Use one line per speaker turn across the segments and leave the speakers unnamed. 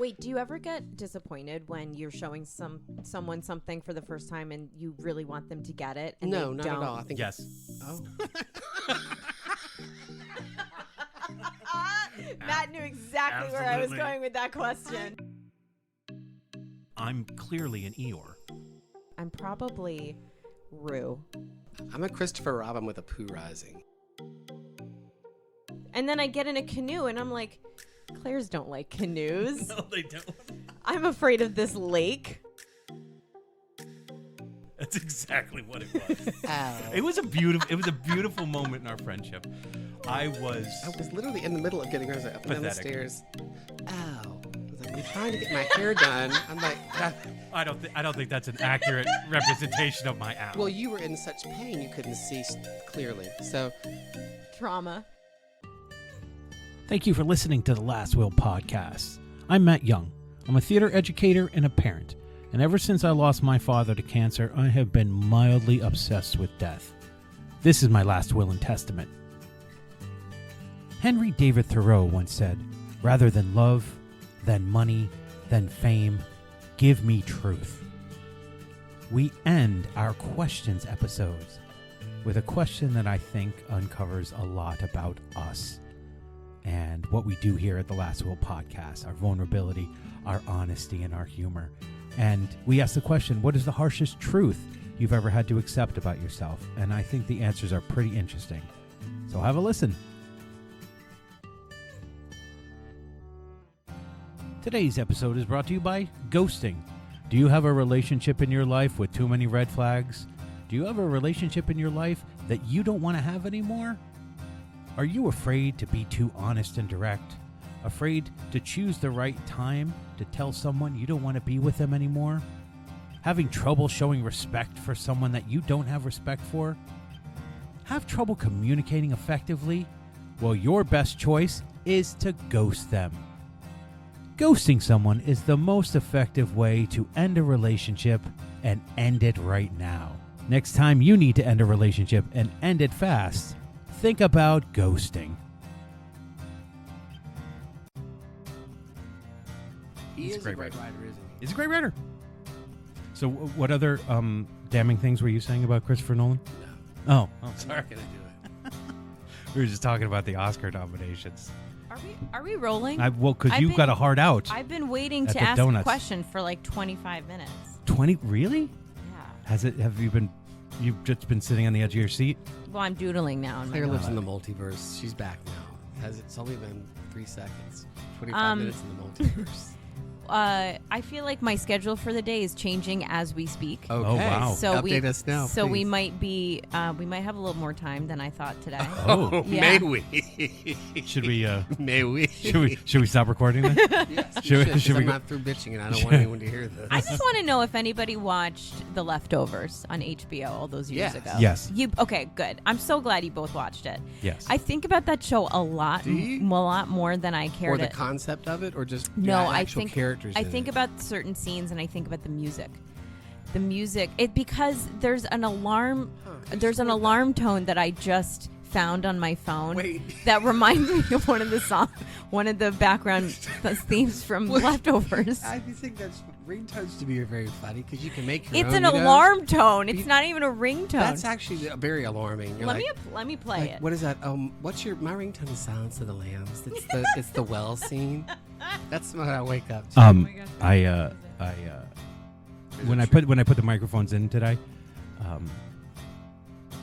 Wait, do you ever get disappointed when you're showing someone something for the first time and you really want them to get it? And
No,
they
not
don't?
at all. I think
Yes.
Oh.
Matt knew exactly where I was
Absolutely.
going with that question.
I'm clearly an Eeyore.
I'm probably Rue.
I'm a Christopher Robin with a poo rising.
And then I get in a canoe and I'm like, Clairs don't like canoes.
No, they don't.
I'm afraid of this lake.
That's exactly what it was.
Ow.
It was a beautiful moment in our friendship. I was
literally in the middle of getting hers up and down the
Pathetic.
stairs. Ow. I was like, I'm trying to get my hair done. I'm like, ah.
I don't think that's an accurate representation of my owl.
Well, you were in such pain you couldn't see clearly. So,
Trauma.
Thank you for listening to the Last Will podcast. I'm Matt Young. I'm a theater educator and a parent. And ever since I lost my father to cancer, I have been mildly obsessed with death. This is my last will and testament. Henry David Thoreau once said, "Rather than love, than money, than fame, give me truth." We end our questions episodes with a question that I think uncovers a lot about us and what we do here at the Last Will podcast, our vulnerability, our honesty, and our humor. And we ask the question, what is the harshest truth you've ever had to accept about yourself? And I think the answers are pretty interesting. So have a listen. Today's episode is brought to you by ghosting. Do you have a relationship in your life with too many red flags? Do you have a relationship in your life that you don't want to have anymore? Are you afraid to be too honest and direct? Afraid to choose the right time to tell someone you don't want to be with them anymore? Having trouble showing respect for someone that you don't have respect for? Have trouble communicating effectively? Well, your best choice is to ghost them. Ghosting someone is the most effective way to end a relationship and end it right now. Next time you need to end a relationship and end it fast, think about ghosting.
he
He's
is
a
a
great
great
writer.
writer, isn't he?
He's a great writer. So what other damning things were you saying about Christopher Nolan?
No.
Oh,
I'm
sorry.
not going to do it.
We were just talking about the Oscar nominations.
Are we rolling?
Because
I've
you've
been-
got a hard out.
I've been waiting
At
to
the
ask
donuts.
a question for like 25 minutes.
20? Really?
Yeah.
You've just been sitting on the edge of your seat?
Well, I'm doodling now. In my
Claire lives
notes.
in the multiverse. She's back now. It's only been 3 seconds. 25 minutes in the multiverse.
I feel like my schedule for the day is changing as we speak.
Okay.
Oh, wow.
So
Update us now,
So we
please.
might be, we might have a little more time than I thought today.
Oh.
Yeah.
May we?
Should we
May we?
should we stop recording then?
Yes,
Should we-
should, 'cause
should we
I'm
go-
not through bitching and I don't want anyone to hear this.
I just want to know if anybody watched The Leftovers on HBO all those years
Yes.
ago.
Yes.
Okay, good. I'm so glad you both watched it.
Yes.
I think about that show a lot,
Do you?
a lot more than I care
Or
to.
the concept of it, or just
No, I
actual
think
characters.
I
in
think
it?
about certain scenes and I think about the music. The music, because there's an alarm.
Huh,
There's an
scored that.
alarm tone that I just found on my phone.
Wait.
That reminds me of one of the background themes from
Wait.
Leftovers.
I think that's ringtones to me are very funny because you can make your
It's
own.
an
you know?
alarm tone. It's
You-
not even a ringtone.
That's actually very alarming. You're
let
like,
me play
like,
it.
what is that? What's your my ringtone is Silence of the Lambs. It's the well scene. That's what I wake up to.
Oh my gosh.
When I put the microphones in today,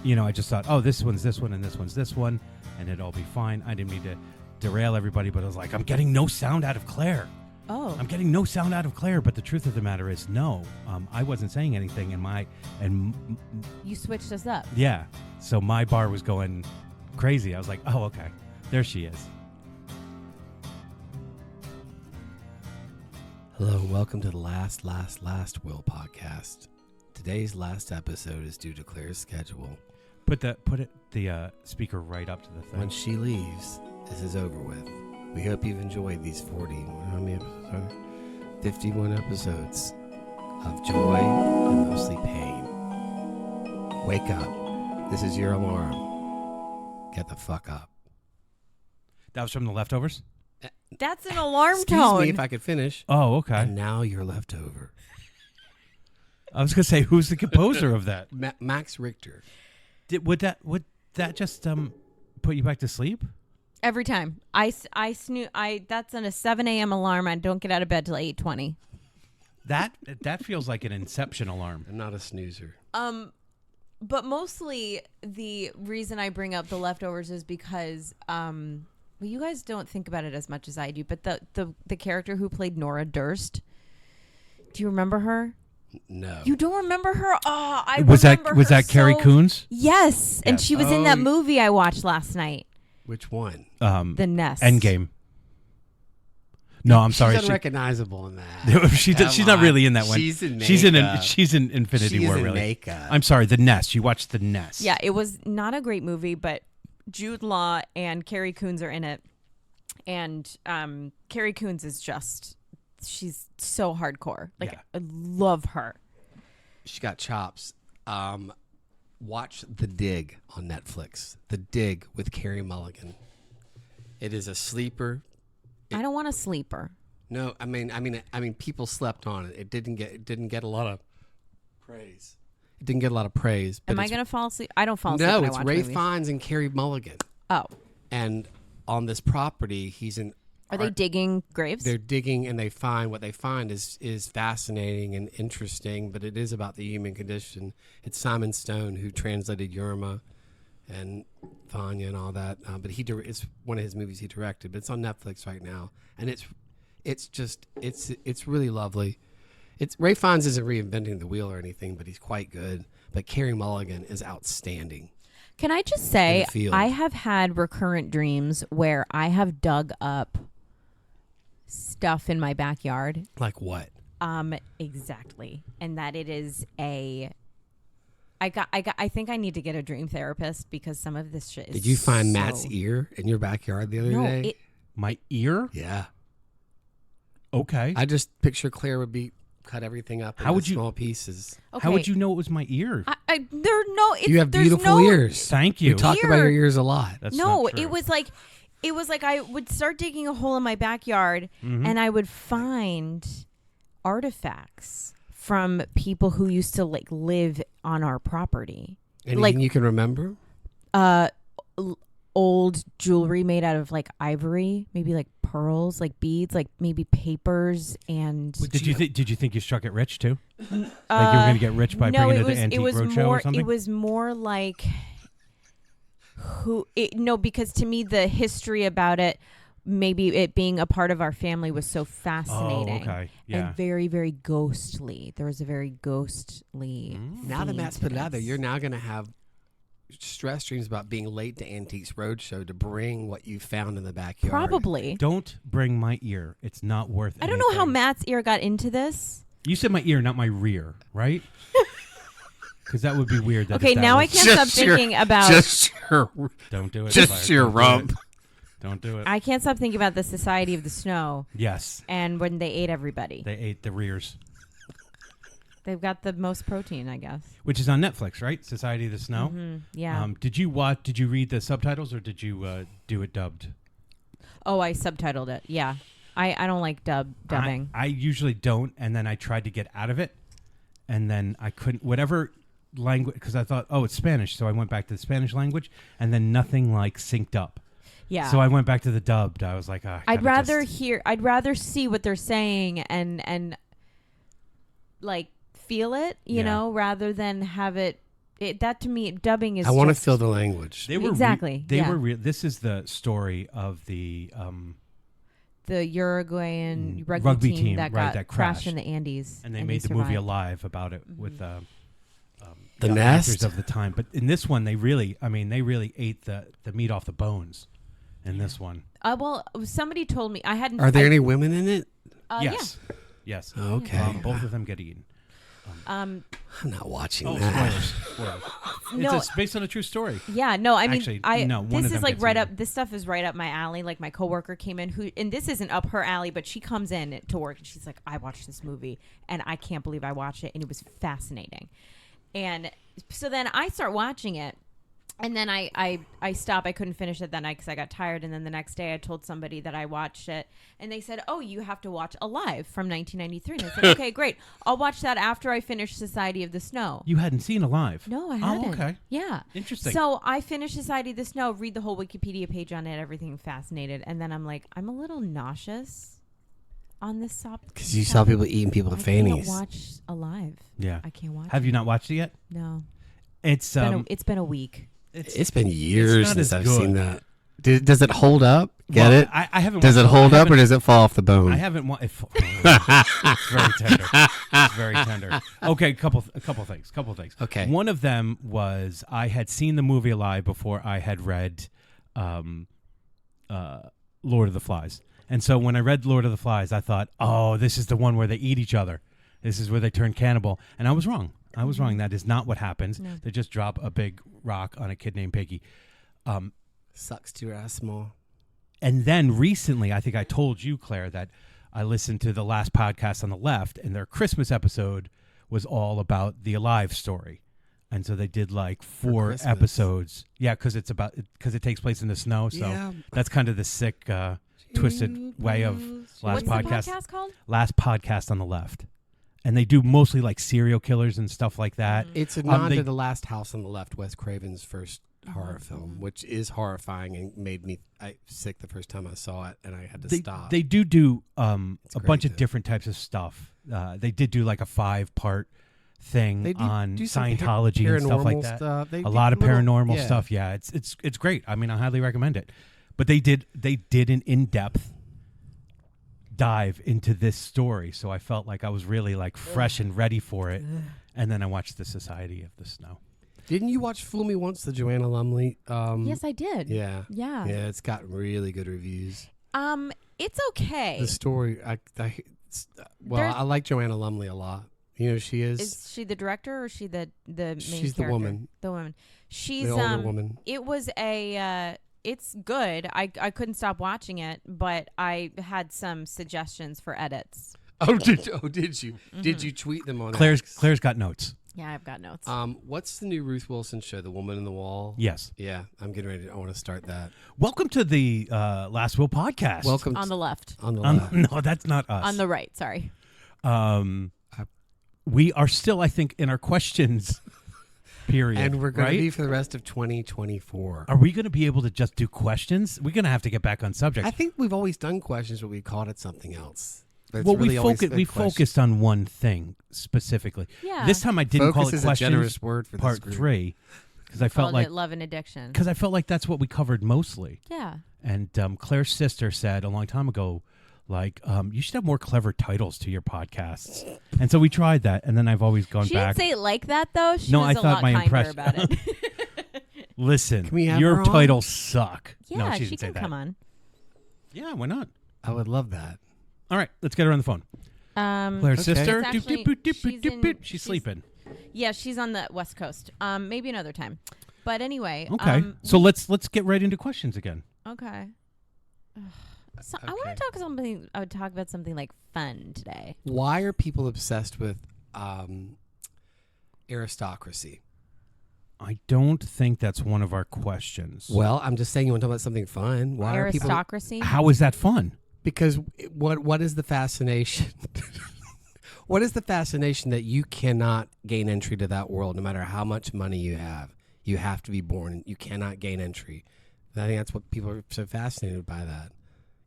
I just thought, oh, this one's this one and this one's this one, and it'll all be fine. I didn't mean to derail everybody, but I was like, I'm getting no sound out of Claire.
Oh.
I'm getting no sound out of Claire. But the truth of the matter is, no, I wasn't saying anything,
You switched us up.
yeah, so my bar was going crazy. I was like, oh, okay, there she is.
Hello, welcome to the last Will podcast. Today's last episode is due to Claire's schedule.
Put the speaker right up to the thing.
When she leaves, this is over with. We hope you've enjoyed these how many episodes are there? 51 episodes of joy and mostly pain. Wake up. This is your alarm. Get the fuck up.
That was from The Leftovers?
That's an alarm
Excuse
tone.
me if I could finish.
Oh, okay.
And now you're left over.
I was gonna say, who's the composer of that?
Max Richter.
Would that just put you back to sleep?
Every time I snooze, that's on a 7 a.m. alarm. I don't get out of bed till 8:20.
That feels like an Inception alarm.
I'm not a snoozer.
But mostly the reason I bring up The Leftovers is because well, you guys don't think about it as much as I do, but the character who played Nora Durst, do you remember her?
No.
You don't remember her? Oh, I
Was
remember her
Carrie
so-
Coons?
Yes, and
Yes.
she was in that
Oh,
movie I watched last night,
Which one?
The Nest.
Endgame. No, I'm sorry.
She's unrecognizable in that.
She's not really in that one.
She's in
She's in
makeup.
she's in Infinity
She's
War.
in
Really.
makeup.
I'm sorry. The Nest. You watched The Nest.
Yeah, it was not a great movie, but Jude Law and Carrie Coons are in it, and Carrie Coons is she's so hardcore. Like
Yeah.
I love her.
She got chops. Watch The Dig on Netflix. The Dig with Carrie Mulligan. It is a sleeper.
I don't want a sleeper.
No, I mean, people slept on it. It didn't get a lot of praise. It didn't get a lot of praise. But
Am I going to fall asleep? I don't fall asleep.
No,
when I
it's
watch
Ray
movies.
Fiennes and Carrie Mulligan.
Oh,
And on this property,
are they digging graves?
They're digging, and they find what they find is fascinating and interesting. But it is about the human condition. It's Simon Stone who translated Yerma and Vanya and all that. But it's one of his movies he directed. But it's on Netflix right now, and it's really lovely. Ray Fiennes isn't reinventing the wheel or anything, but he's quite good. But Carrie Mulligan is outstanding.
Can I just say,
In the field.
I have had recurrent dreams where I have dug up stuff in my backyard.
Like what?
Exactly. And that it is I think I need to get a dream therapist because some of this shit is
Did you find
so-
Matt's ear in your backyard the other
No,
day?
My ear.
Yeah.
Okay.
I just picture Claire would cut everything up
How
into
would you-
small pieces.
Okay.
How would you know it was my ear?
You have
there's
beautiful
no-
ears.
Thank you.
We talk about your ears a lot.
That's
No,
not true.
it was like I would start digging a hole in my backyard
Mm-hmm.
and I would find artifacts from people who used to live on our property.
Anything you can remember?
Old jewelry made out of ivory, maybe pearls, beads, maybe papers and
Did you think you struck it rich too? Like you were going to get rich by bringing it to the Antique Roadshow or something?
It was more because to me the history about it, maybe it being a part of our family was so fascinating.
Oh, okay. Yeah.
And very, very ghostly. There was a very ghostly.
Now that
theme
Matt's
to
put it out there,
this.
you're now going to have stress dreams about being late to Antiques Roadshow to bring what you found in the backyard.
Probably.
Don't bring my ear. It's not worth it.
I don't know how Matt's ear got into this.
You said my ear, not my rear, right? Because that would be weird.
Okay, now I can't stop thinking about.
Just your,
Don't do it.
just your
Don't do
rump.
it. Don't do it.
I can't stop thinking about the Society of the Snow
Yes.
and when they ate everybody.
They ate the rears,
They've got the most protein, I guess.
which is on Netflix, right? Society of the Snow.
Yeah.
Did you read the subtitles or did you do it dubbed?
Oh, I subtitled it. Yeah. I don't like dubbing.
I usually don't, and then I tried to get out of it, and then I couldn't. Whatever language, because I thought, oh, it's Spanish, so I went back to the Spanish language, and then nothing synced up.
Yeah.
So I went back to the dubbed. I was like,
I'd rather see what they're saying and feel it, you
Yeah.
know, rather than have it. That to me, dubbing is.
I want to
just-
feel the language.
They were
Exactly,
They
yeah.
were real. This is the story of the
the Uruguayan rugby,
rugby
team,
team,
that
right,
got
that
crashed
crashed.
in the Andes,
and they made the movie
survived.
Alive about it with
The
young
Nest?
actors of the time. But in this one, they really ate the meat off the bones. In this one,
Well, somebody told me I hadn't.
Are there any women in it?
yes, yes.
Okay.
Both of them get eaten.
Yeah.
I'm not watching
Oh,
that.
spoilers!
No.
It's based on a true story.
Yeah, no, I mean,
Actually,
I
no, one
this
of
is
them
like
gets
right
eaten.
up. This stuff is right up my alley. Like my coworker came in, and this isn't up her alley, but she comes in to work, and she's like, "I watched this movie, and I can't believe I watched it, and it was fascinating." And so then I start watching it, And then I stopped. I couldn't finish it that night because I got tired. And then the next day I told somebody that I watched it. And they said, oh, you have to watch Alive from 1993. And I said, okay, great. I'll watch that after I finish Society of the Snow.
You hadn't seen Alive?
No, I hadn't.
Oh, okay.
Yeah.
Interesting.
So I finished Society of the Snow, read the whole Wikipedia page on it, everything fascinated. And then I'm like, I'm a little nauseous on this topic.
Because you saw people eating people with
I
fannies.
can't watch Alive.
Yeah.
I can't watch
Have
it.
you not watched it yet?
No.
It's
It's been a week.
It's been years
not
since
as
I've
good.
seen that. Does it hold up? Get
Well,
it?
I haven't.
Does
watched
it hold
I
up or
haven't-
does it fall off the bone?
I haven't. It's very tender. It's very tender. Okay, couple things.
Okay.
One of them was I had seen the movie Alive before I had read Lord of the Flies, and so when I read Lord of the Flies, I thought, oh, this is the one where they eat each other. This is where they turn cannibal, and I was wrong. That is not what happens.
No.
They just drop a big rock on a kid named Piggy.
Sucks to your ass small.
And then recently, I think I told you, Claire, that I listened to the last podcast on the left, and their Christmas episode was all about the Alive story. And so they did like 4
Christmas.
episodes. Yeah, because it takes place in the snow. So
Yeah.
that's kind of the sick, twisted way of last
What's
podcast.
the podcast called?
Last podcast on the left. And they do mostly like serial killers and stuff like that.
It's a nod
they-
to The Last House on the Left, Wes Craven's first horror film, which is horrifying and made me sick the first time I saw it, and I had to stop.
They do a
great,
bunch of
though.
different types of stuff. They did do like a 5-part thing
They do
on
some
Scientology and stuff like
paranormal
that.
stuff. They
A
do
lot of
little-
paranormal
yeah.
stuff. Yeah, it's great. I mean, I highly recommend it. But they did an in-depth dive into this story, so I felt like I was really like fresh and ready for it. And then I watched the Society of the Snow.
Didn't you watch Fool Me Once, the Joanna Lumley?
Yes, I did.
Yeah.
Yeah.
Yeah, it's got really good reviews.
It's okay.
The story,
There's-
I like Joanna Lumley a lot. You know, she is.
Is she the director or is she the main
She's the
character?
woman.
The woman. She's
the older woman.
It was it's good. I couldn't stop watching it, but I had some suggestions for edits.
Did you?
Mm-hmm.
Did you tweet them on
Claire's
X?
got notes.
Yeah, I've got notes.
What's the new Ruth Wilson show, The Woman in the Wall?
Yes.
Yeah, I'm getting ready. I want to start that.
Welcome to the Last Will podcast.
Welcome
on the left.
on the left.
No, that's not us.
On the right, sorry.
We are still, I think, in our questions period.
And we're going
right?
to be for the rest of 2024.
Are we going to be able to just do questions? We're going to have to get back on subject.
I think we've always done questions, but we called it something else. But it's
Well,
really always
we
been questions.
focused on one thing specifically.
Yeah.
This time I didn't call
Focus
it
is a
questions
generous word for this
part
group.
3 because I felt
Called
like
it Love and Addiction.
that's what we covered mostly.
Yeah.
And Claire's sister said a long time ago, like, you should have more clever titles to your podcasts. And so we tried that, and then I've always gone
She
back.
didn't say it like that though. She
No,
was
I
a
thought
lot
my
kinder
impression-
about it.
Listen,
Can we have
your
her on?
titles suck.
Yeah,
no, she
she
didn't say
can
that.
come on.
Yeah, why not?
I would love that.
All right, let's get her on the phone. Claire's
Okay.
sister,
It's actually-
she's
she's-
sleeping.
Yeah, she's on the West Coast. Maybe another time. But anyway.
Okay, so let's get right into questions again.
Okay. So I
Okay.
want to talk something. I would talk about something like fun today.
Why are people obsessed with aristocracy?
I don't think that's one of our questions.
Well, I'm just saying you want to talk about something fun. Why are people?
Aristocracy.
How is that fun?
Because what is the fascination? What is the fascination that you cannot gain entry to that world no matter how much money you have? You have to be born. You cannot gain entry. And I think that's what people are so fascinated by that.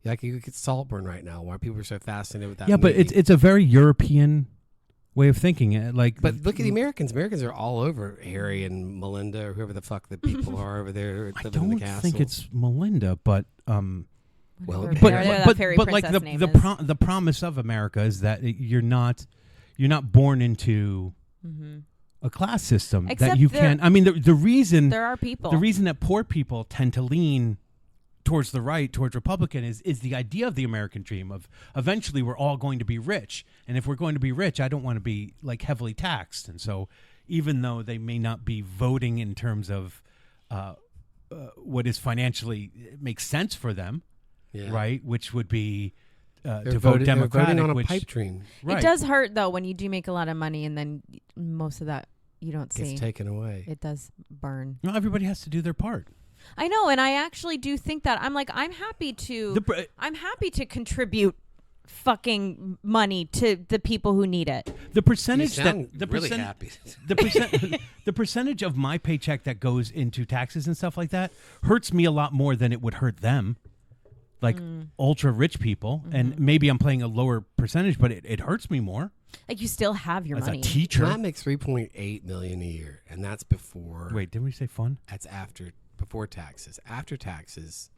Like you get Saltburn right now. Why people are so fascinated with that
Yeah, but
movie.
it's a very European way of thinking. Like,
But look at the Americans. Americans are all over Harry and Melinda or whoever the fuck the people are over there
I
living in the
don't
castle.
think it's Melinda, but
Well,
Whatever
but-
that fairy
like
princess name
the
is.
the promise of America is that you're not born into
Mhm.
a class system that
Except
you
there-
can. I mean, the reason
There are people.
the reason that poor people tend to lean towards the right, towards Republican, is the idea of the American dream of eventually we're all going to be rich, and if we're going to be rich, I don't want to be like heavily taxed, and so even though they may not be voting in terms of what is financially makes sense for them,
Yeah.
right, which would be
They're
to vote
voting,
Democratic,
they're voting on a
which
pipe dream.
right.
It does hurt though when you do make a lot of money and then most of that you don't see.
Gets taken away.
It does burn.
No, everybody has to do their part.
I know, and I actually do think that. I'm like, I'm happy to contribute fucking money to the people who need it.
The percentage
You sound
the
really
percent-
happy.
the percentage of my paycheck that goes into taxes and stuff like that hurts me a lot more than it would hurt them. Like ultra rich people, and maybe I'm playing a lower percentage, but it hurts me more.
Like, you still have your
As
money.
a teacher.
Matt makes $3.8 million a year, and that's before.
Wait, didn't we say fun?
That's before taxes. After taxes,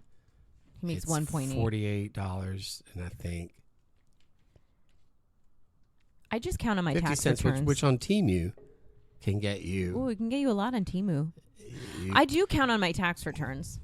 He makes
it's
$1.8.
$48, and I think
I just count on my
50
tax
cents,
returns.
which on Temu can get you.
Ooh, it can get you a lot on Temu. I do count on my tax returns.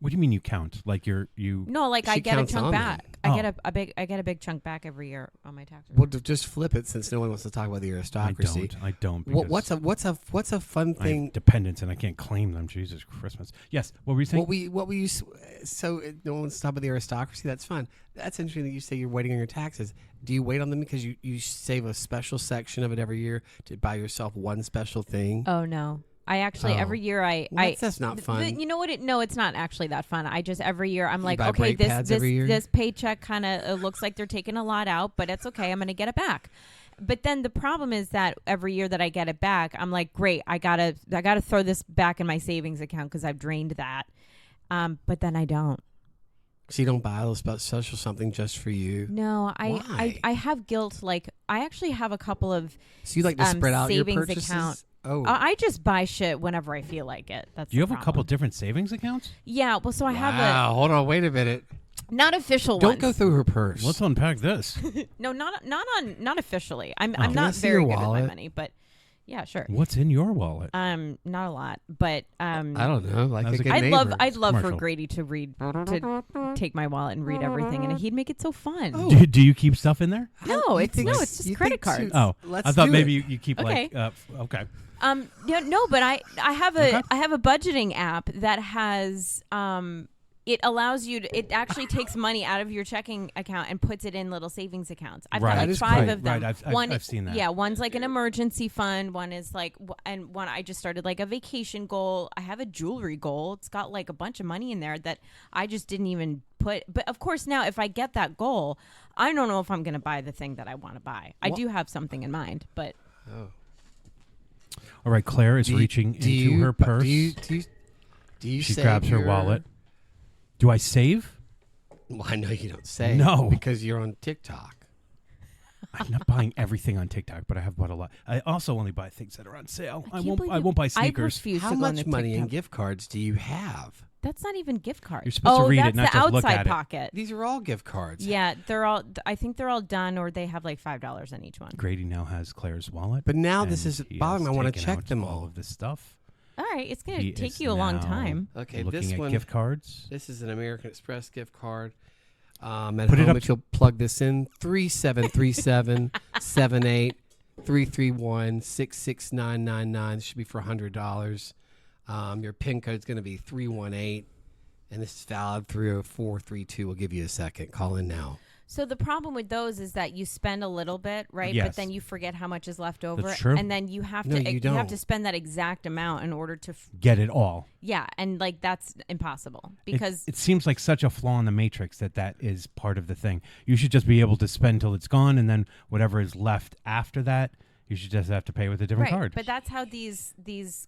What do you mean you count? Like you?
No, like I
She
get a
counts
chunk
on
back.
them.
I get a big chunk back every year on my tax
Well,
return.
just flip it, since no one wants to talk about the aristocracy.
I don't.
What's
because
a fun
I have
thing?
dependents and I can't claim them. Jesus Christmas. Yes. What were you saying?
What we use? So no one wants to talk about the aristocracy. That's fun. That's interesting that you say you're waiting on your taxes. Do you wait on them because you save a special section of it every year to buy yourself one special thing?
Oh no. I actually every year
That's not fun.
you know what? No, it's not actually that fun. I just every year I'm like,
buy
okay,
brake pads every year?
this paycheck kind of looks like they're taking a lot out, but it's okay. I'm going to get it back. But then the problem is that every year that I get it back, I'm like, great, I gotta throw this back in my savings account because I've drained that. But then I don't.
So you don't buy a little special something just for you?
No,
Why?
I have guilt. Like, I actually have a couple of
So you like to spread out your
savings
purchases?
account.
Oh,
I just buy shit whenever I feel like it. That's
Do you
the
have a couple
problem.
different savings accounts?
Yeah, well, so I have
wow. Hold on, wait a minute.
not official
Don't
ones.
go through her purse.
Let's unpack this.
No, not officially. I'm
Can I
not
see
very
your
good with my
wallet?
money, but yeah, sure.
What's in your wallet?
Not a lot, but
I don't know. Like
How's
a
it
good
going?
neighbor.
I'd love for
Commercial.
Grady to take my wallet and read everything, and he'd make it so fun.
Oh.
Do you keep stuff in there?
No,
You
it's
think-
it's just
you
credit
think
cards.
too-
Oh,
Let's
I thought
do
maybe
it.
you keep
Okay.
okay.
No, but I have a
Okay.
I have a budgeting app that has it allows you to, it actually takes money out of your checking account and puts it in little savings accounts. I've
Right.
got
That
like
is
5
great.
of them.
Right, I've seen that.
Yeah, one's like an emergency fund. One is like, and one I just started like a vacation goal. I have a jewelry goal. It's got like a bunch of money in there that I just didn't even put. But of course, now if I get that goal, I don't know if I'm going to buy the thing that I want to buy. I do have something in mind, but
Oh.
All right, Claire is
Do you-
reaching
do
into
you-
her purse.
Do you
She
save
grabs her
your-
wallet. Do I save?
Well, I know you don't say.
No.
because you're on TikTok.
I'm not buying everything on TikTok, but I have bought a lot. I also only buy things that are on sale. I
can't
won't.
believe
I
you-
won't buy
I
sneakers.
refuse
How
to go
much
into
money in
TikTok.
gift cards do you have?
That's not even gift cards.
You're supposed to read it,
that's
not
the
just look
outside
at it.
pocket.
These are all gift cards.
Yeah, they're all. I think they're all done, or they have like $5 on each one.
Grady now has Claire's wallet.
But now this
and
is
he
bothering me.
has
I want to
taken
check
out
them
all
all.
of this stuff.
All right, it's gonna
He
take
is
you a long
now
time.
Okay,
looking
this
at
one.
gift cards.
This is an American Express gift card. At
Put it
home,
up
if you'll plug this in, 3737-78-331-66999. This should be for $100. Your PIN code is going to be 318, and this is valid 30432. We'll give you a second. Call in now.
So the problem with those is that you spend a little bit, right?
Yes.
But then you forget how much is left over,
That's true.
and then you have
No,
to
you
have
don't.
to spend that exact amount in order to
Get it all.
yeah, and like that's impossible
It-
because
it seems like such a flaw in the matrix that is part of the thing. You should just be able to spend till it's gone, and then whatever is left after that, you should just have to pay with a different
right.
card.
But that's how these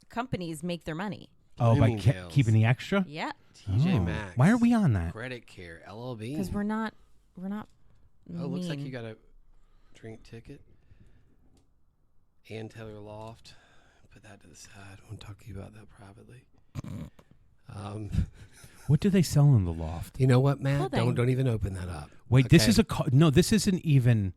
companies make their money.
Oh, by
Bloomingdale's.
keeping the extra?
Yeah,
TJ
Oh.
Maxx.
Why are we on that?
Credit Care, LLB.
because we're not.
Oh, looks like
mean.
you got a drink ticket. Ann Taylor Loft. Put that to the side. I want to talk to you about that privately.
What do they sell in the loft?
You know what, Matt?
Clothing.
Don't even open that up.
Wait, this
Okay.
is no. This isn't even.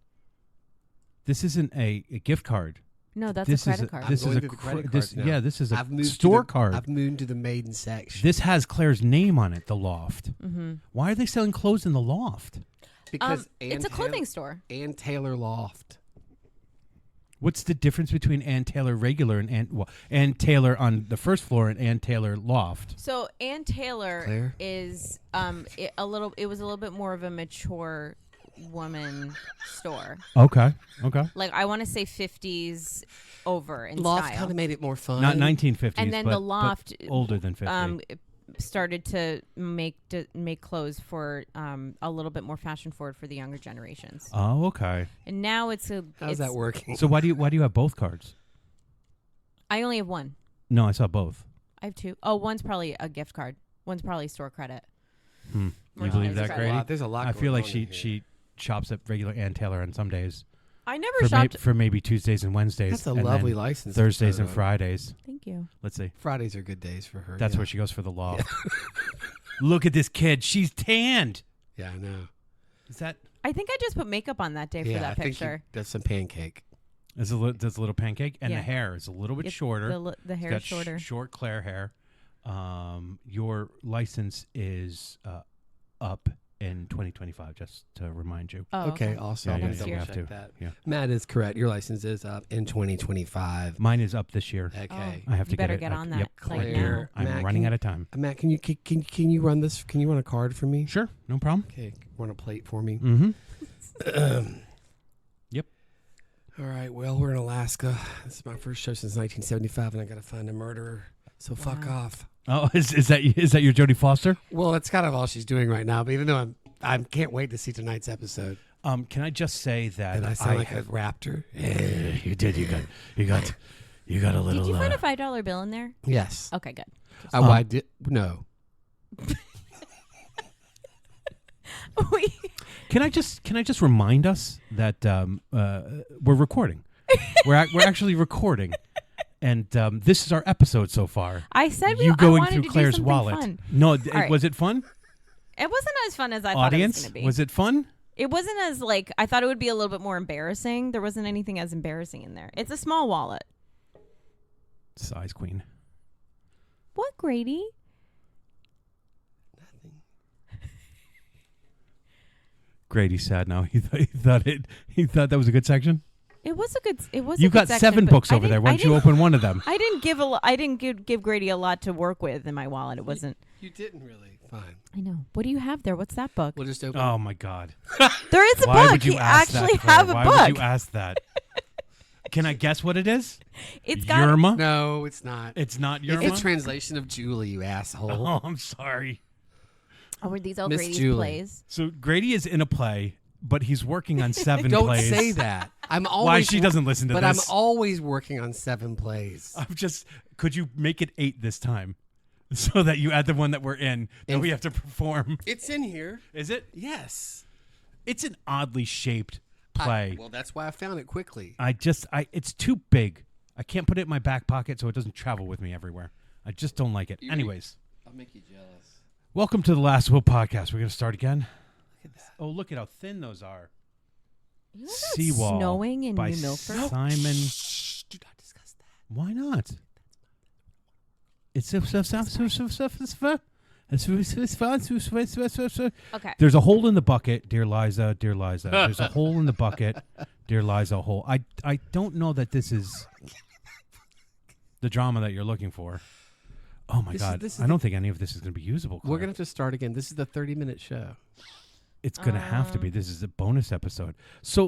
This isn't a gift card.
No, that's
this
a credit
is
card.
This
I'm
is
going
a
through the credit
this,
cards now.
yeah. This is a
I've moved
store
to the,
card.
I've moved to the maiden section.
This has Claire's name on it. The loft.
Mm-hmm.
Why are they selling clothes in the loft?
because Ann
it's a clothing store.
Ann Taylor Loft.
What's the difference between Ann Taylor regular and Ann Taylor on the first floor and Ann Taylor loft?
So Ann Taylor
Claire?
is it was a little bit more of a mature woman store.
Okay.
Like I want to say 50s over in
Loft
style.
kind of made it more fun.
Not 1950s,
And then
but,
the Loft
but older than 50.
Started to make clothes for a little bit more fashion forward for the younger generations.
Oh, okay.
And now it's
How's that working?
So why do you have both cards?
I only have one.
No, I saw both.
I have two. Oh, one's probably a gift card. One's probably store credit.
You
Merchandise
believe that,
credit.
Grady?
There's a lot.
I feel like
going on
she shops at regular Ann Taylor on some days.
I never shopped.
For maybe Tuesdays and Wednesdays.
That's a
and
lovely
then
license.
Thursdays and
photo.
Fridays.
Thank you.
Let's see.
Fridays are good days for her.
That's where she goes for the loft. Look at this kid. She's tanned.
Yeah, I know.
Is that?
I think I just put makeup on that day for that picture.
That's some pancake.
That's a little pancake, and
Yeah.
the hair is a little bit shorter.
The hair
It's
is
got
shorter.
Short Claire hair. Your license is up in 2025. Just to remind you.
Oh,
Okay, awesome.
Yeah,
I'm
yeah,
gonna
next
you
year.
have
double
to.
check that.
Yeah.
Matt is correct. Your license is up in 2025.
Mine is up this year.
Okay.
I have to
You better
get it.
get on that
Yep.
like
Claire.
now.
I'm
Matt,
running
can
out of time.
Matt, can you run this? Can you run a card for me?
Sure, no problem.
Okay, run a plate for me.
Mm-hmm. Yep.
All right. Well, we're in Alaska. This is my first show since 1975, and I got to find a murderer. So fuck
Wow.
off.
Oh, is that your Jodie Foster?
Well, that's kind of all she's doing right now. But even though I can't wait to see tonight's episode.
Can I just say that
And I sound like a raptor.
Yeah, you did. You got a little.
Did you find a $5 bill in there?
Yes.
Okay, good.
I did. No.
We-
Can I just remind us that we're recording? we're actually recording, and this is our episode so far.
I said
You
I
going
wanted
through
to do
Claire's
something
wallet?
fun.
No,
right.
Was it fun?
It wasn't as fun as I thought it was
Audience,
going to be.
was it fun?
It wasn't as I thought it would be a little bit more embarrassing. There wasn't anything as embarrassing in there. It's a small wallet.
Size queen.
What, Grady?
Nothing.
Grady's sad now. He thought that was a good section.
It was a good. It was.
You
a good
got
section,
7
but
books
I
over there.
didn't-
Why
I
don't you
didn't-
open one of them?
I didn't give I didn't give Grady a lot to work with in my wallet. It wasn't.
You didn't really. Fine.
I know. What do you have there? What's that book?
We'll just open.
Oh my God!
There is a
Why
book.
would you
You
ask
actually
that, Claire?
have a
Why
book.
would you ask that? Can I guess what it is?
It's got.
Yerma.
No, it's not.
It's not
It's
Yerma.
a translation of Julie, you asshole.
Oh, I'm sorry.
Oh, were these all
Miss
Grady's
Julie.
plays?
So Grady is in a play, but he's working on 7
Don't
plays.
say that. I'm always.
Why she doesn't listen to
but
this?
I'm always working on 7 plays.
Could you make it 8 this time, so that you add the one that we're in that
In-
we have to perform?
It's in here.
Is it?
Yes.
It's an oddly shaped play.
Well, that's why I found it quickly.
It's too big. I can't put it in my back pocket so it doesn't travel with me everywhere. I just don't like it. Anyways,
I'll make you jealous.
welcome to the Last Will podcast. We're gonna start again.
Look at that.
Oh, look at how thin those are.
You know that
Seawall
it's snowing in
by
New Milford?
Simon.
Shh, do not discuss that.
Why not? It's
Okay.
There's a hole in the bucket, dear Liza, dear Liza. There's a hole in the bucket, dear Liza. Hole. I don't know that this is the drama that you're looking for. Oh my God!
this is
I don't think any of this is going to be usable.
We're
Claire.
going to have to start again. This is the 30-minute show.
It's going to have to be. This is a bonus episode. So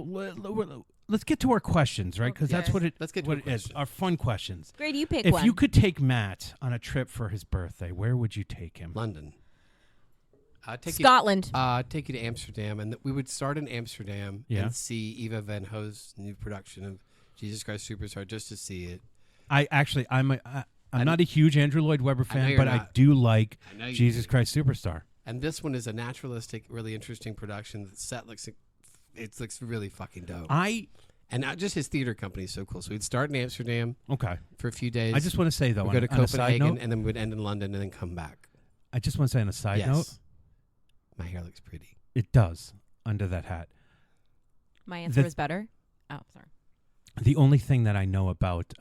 let's get to our questions, right? Because that's
Okay.
what it.
Let's get to
what
our
it is.
questions.
Our fun questions.
Grady, you pick
If
one.
you could take Matt on a trip for his birthday, where would you take him?
London. I'd take
Scotland.
I'd take you to Amsterdam, and we would start in Amsterdam
Yeah.
and see Eva Van Ho's new production of Jesus Christ Superstar, just to see it.
I'm not a huge Andrew Lloyd Webber
I know
fan,
you're
but I
not.
do like
I know you
Jesus
do.
Christ Superstar.
And this one is a naturalistic, really interesting production. The set looks really fucking dope. And just his theater company is so cool. So we'd start in Amsterdam
Okay.
for a few days.
I just want to say though,
we'd go to
on a side
Copenhagen,
note,
and then we'd end in London, and then come back.
I just want to say on a side note,
My hair looks pretty.
it does under that hat.
My answer
the-
was better. Oh, sorry.
The only thing that I know about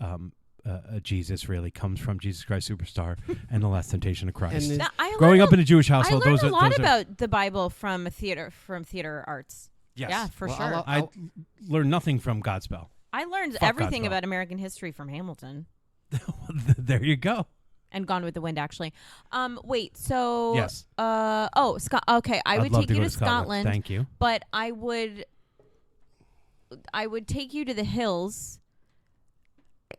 Jesus really comes from Jesus Christ Superstar and the Last Temptation of Christ.
And
Now, I
Growing
learned
up in a Jewish
I
household,
learned
those
a
are
lot
those are,
about the Bible from theater arts.
yes.
Yeah, for
Well,
sure.
I learned nothing from Godspell.
I learned
Fuck
everything
Godspell.
about American history from Hamilton.
There you go.
and Gone with the Wind, actually. Wait, so
Yes.
Okay, I would
I'd love
take you
go
to Scotland.
Thank you.
But I would take you to the hills,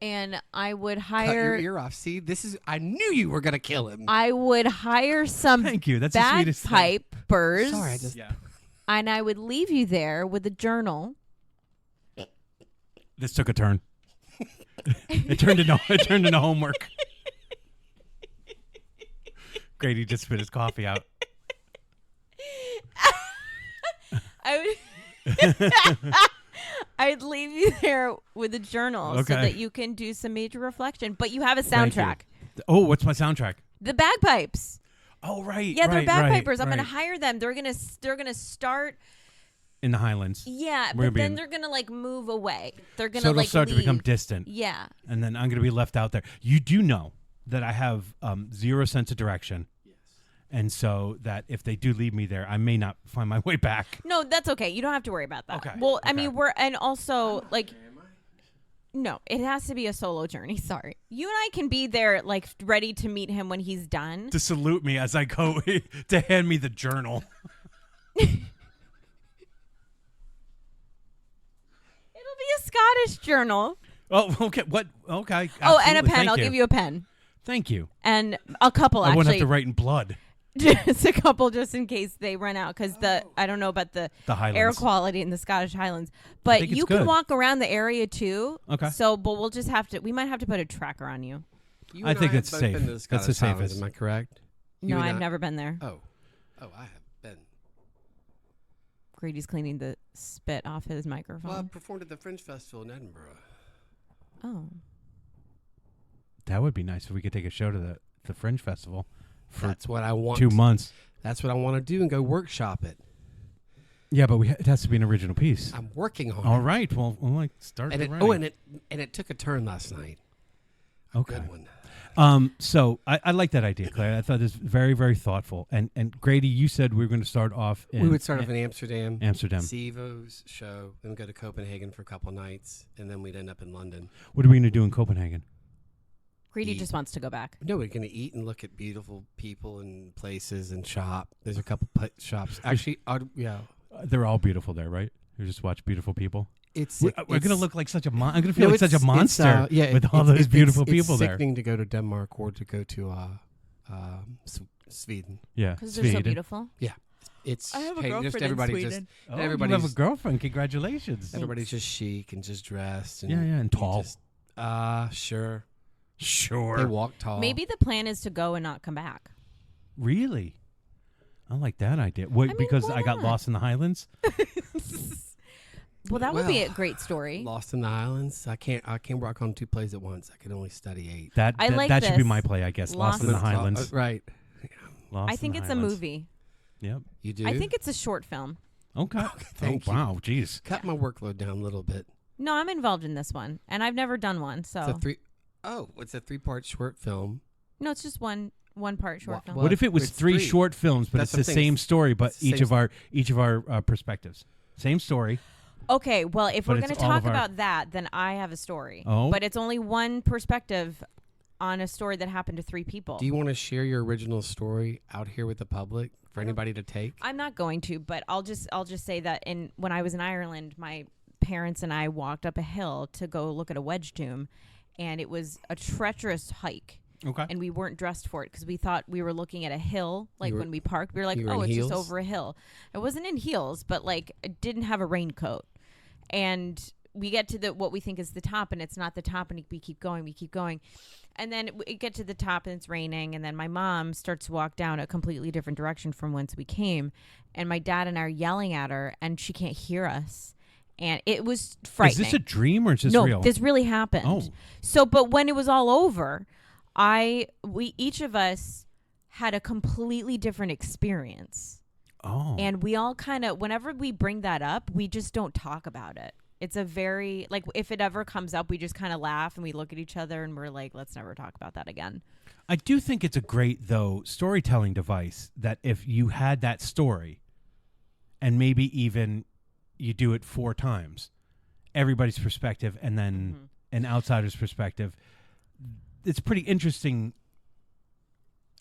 and I would
Cut your
hire.
ear off. See, I knew you were gonna kill him.
I would hire some
Thank you. That's the sweetest thing.
bagpipers.
Sorry, I just.
Yeah.
And I would leave you there with a journal.
This took a turn. It turned into homework. Grady just spit his coffee out.
I'd leave you there with a journal so
Okay.
that you can do some major reflection. But you have a
Thank you.
soundtrack.
Oh, what's my soundtrack?
The bagpipes.
Oh, right.
Yeah, they're
right,
bagpipers.
right,
I'm gonna
right.
hire them. They're gonna start.
In the Highlands.
Yeah,
We're
but then
being-
they're gonna like move away. They're gonna
So it'll
like
start to become
leave.
distant.
Yeah.
And then I'm going to be left out there. You do know that I have zero sense of direction. Yes. And so that if they do leave me there, I may not find my way back.
No, that's okay. You don't have to worry about that.
Okay,
Well, I
okay.
mean, and also like. No, it has to be a solo journey. Sorry. You and I can be there, like, ready to meet him when he's done.
To salute me as I go to hand me the journal.
It'll be a Scottish journal.
Oh, okay. What? Okay.
Oh, and a
absolutely.
pen.
Thank
I'll give you a pen.
Thank you.
And a couple,
I won't have
actually.
to write in blood.
Just a couple, just in case they run out. Because I don't know about the
The Highlands.
air quality in the Scottish Highlands. But
think it's
you can
good.
walk around the area, too.
Okay.
So, but we'll just have to, we might have to put a tracker on you.
You
I
and
think
have
it's
both
safe.
been to the
That's the
Scottish Highlands,
safest.
Am I correct? You
No,
and
I've
I-
never been there.
Oh, I have been.
Grady's cleaning the spit off his microphone.
Well, I performed at the Fringe Festival in Edinburgh.
Oh.
That would be nice if we could take a show to the Fringe Festival for
That's what I want.
2 months.
That's what I want to do and go workshop it.
Yeah, but it has to be an original piece.
I'm working on
All
it.
right. Well, we'll like start
And
the
it,
right.
oh, and it took a turn last night.
Okay.
Good one.
So I like that idea, Claire. I thought it was very, very thoughtful. And Grady, you said we were going to start off in
We would start off in Amsterdam.
Amsterdam.
See Evo's show, then go to Copenhagen for a couple nights, and then we'd end up in London.
What are we going to do in Copenhagen?
Grady
Eat.
just wants to go back.
No, we're going to eat and look at beautiful people and places and shop. There's a couple shops. Actually,
They're all beautiful there, right? You just watch beautiful people.
we're
We're going to look like such a I'm going to feel like such a monster
yeah,
with all those beautiful people
it's
there.
sickening to go to Denmark or to go to Sweden.
Yeah,
Because they're so
Sweden.
beautiful.
It's
I have a
hey,
girlfriend
just
in
everybody
Sweden.
Oh, you
everybody's
have a girlfriend. Congratulations.
everybody's just chic and just dressed. And
Yeah, and
you
tall.
just- sure. They
Sure.
walk tall.
Maybe the plan is to go and not come back.
Really? I like that idea. Wait,
mean,
because
why
I got
not?
lost in the Highlands?
Well, that would be a
Well,
great story.
Lost in the Islands. I can't work on 2 plays at once. I can only study 8.
That
I like
that should be
this.
my play, I guess. Lost, in the
Lost-
Highlands.
Right.
Lost
I
in
think
the
it's
Highlands.
a movie.
Yep.
You do?
I think it's a short film.
Okay.
thank
oh,
you.
wow. Jeez.
Cut my workload down a little bit.
No, I'm involved in this one, and I've never done one. So
It's a 3-part short film.
no, it's just one part short film.
Well,
What if it was
it's
3
3.
short films, but
That's
it's the
what I'm saying.
same story, but
It's the
each
same
of our perspectives? Same story.
Okay, well, if
But
we're
it's
going to
all
talk
of our-
about that, then I have a story.
Oh.
But it's only one perspective on a story that happened to 3 people.
Do you want to share your original story out here with the public for anybody to take?
I'm not going to, but I'll just say that when I was in Ireland, my parents and I walked up a hill to go look at a wedge tomb, and it was a treacherous hike.
Okay.
And we weren't dressed for it because we thought we were looking at a hill. Like
You were-
when we parked, we were like,
you were
"Oh,
in
it's
heels?
just over a hill." I wasn't in heels, but like I didn't have a raincoat. And we get to what we think is the top, and it's not the top. And we keep going, and then we get to the top, and it's raining. And then my mom starts to walk down a completely different direction from whence we came, and my dad and I are yelling at her, and she can't hear us. And it was frightening.
Is this a dream or is this
no,
real?
this really happened.
Oh.
So, but when it was all over, we each of us had a completely different experience.
Oh.
And we all kind of, whenever we bring that up, we just don't talk about it. It's a very, like, if it ever comes up, we just kind of laugh and we look at each other and we're like, let's never talk about that again.
I do think it's a great, though, storytelling device that if you had that story and maybe even you do it 4 times, everybody's perspective and then an outsider's perspective, it's pretty interesting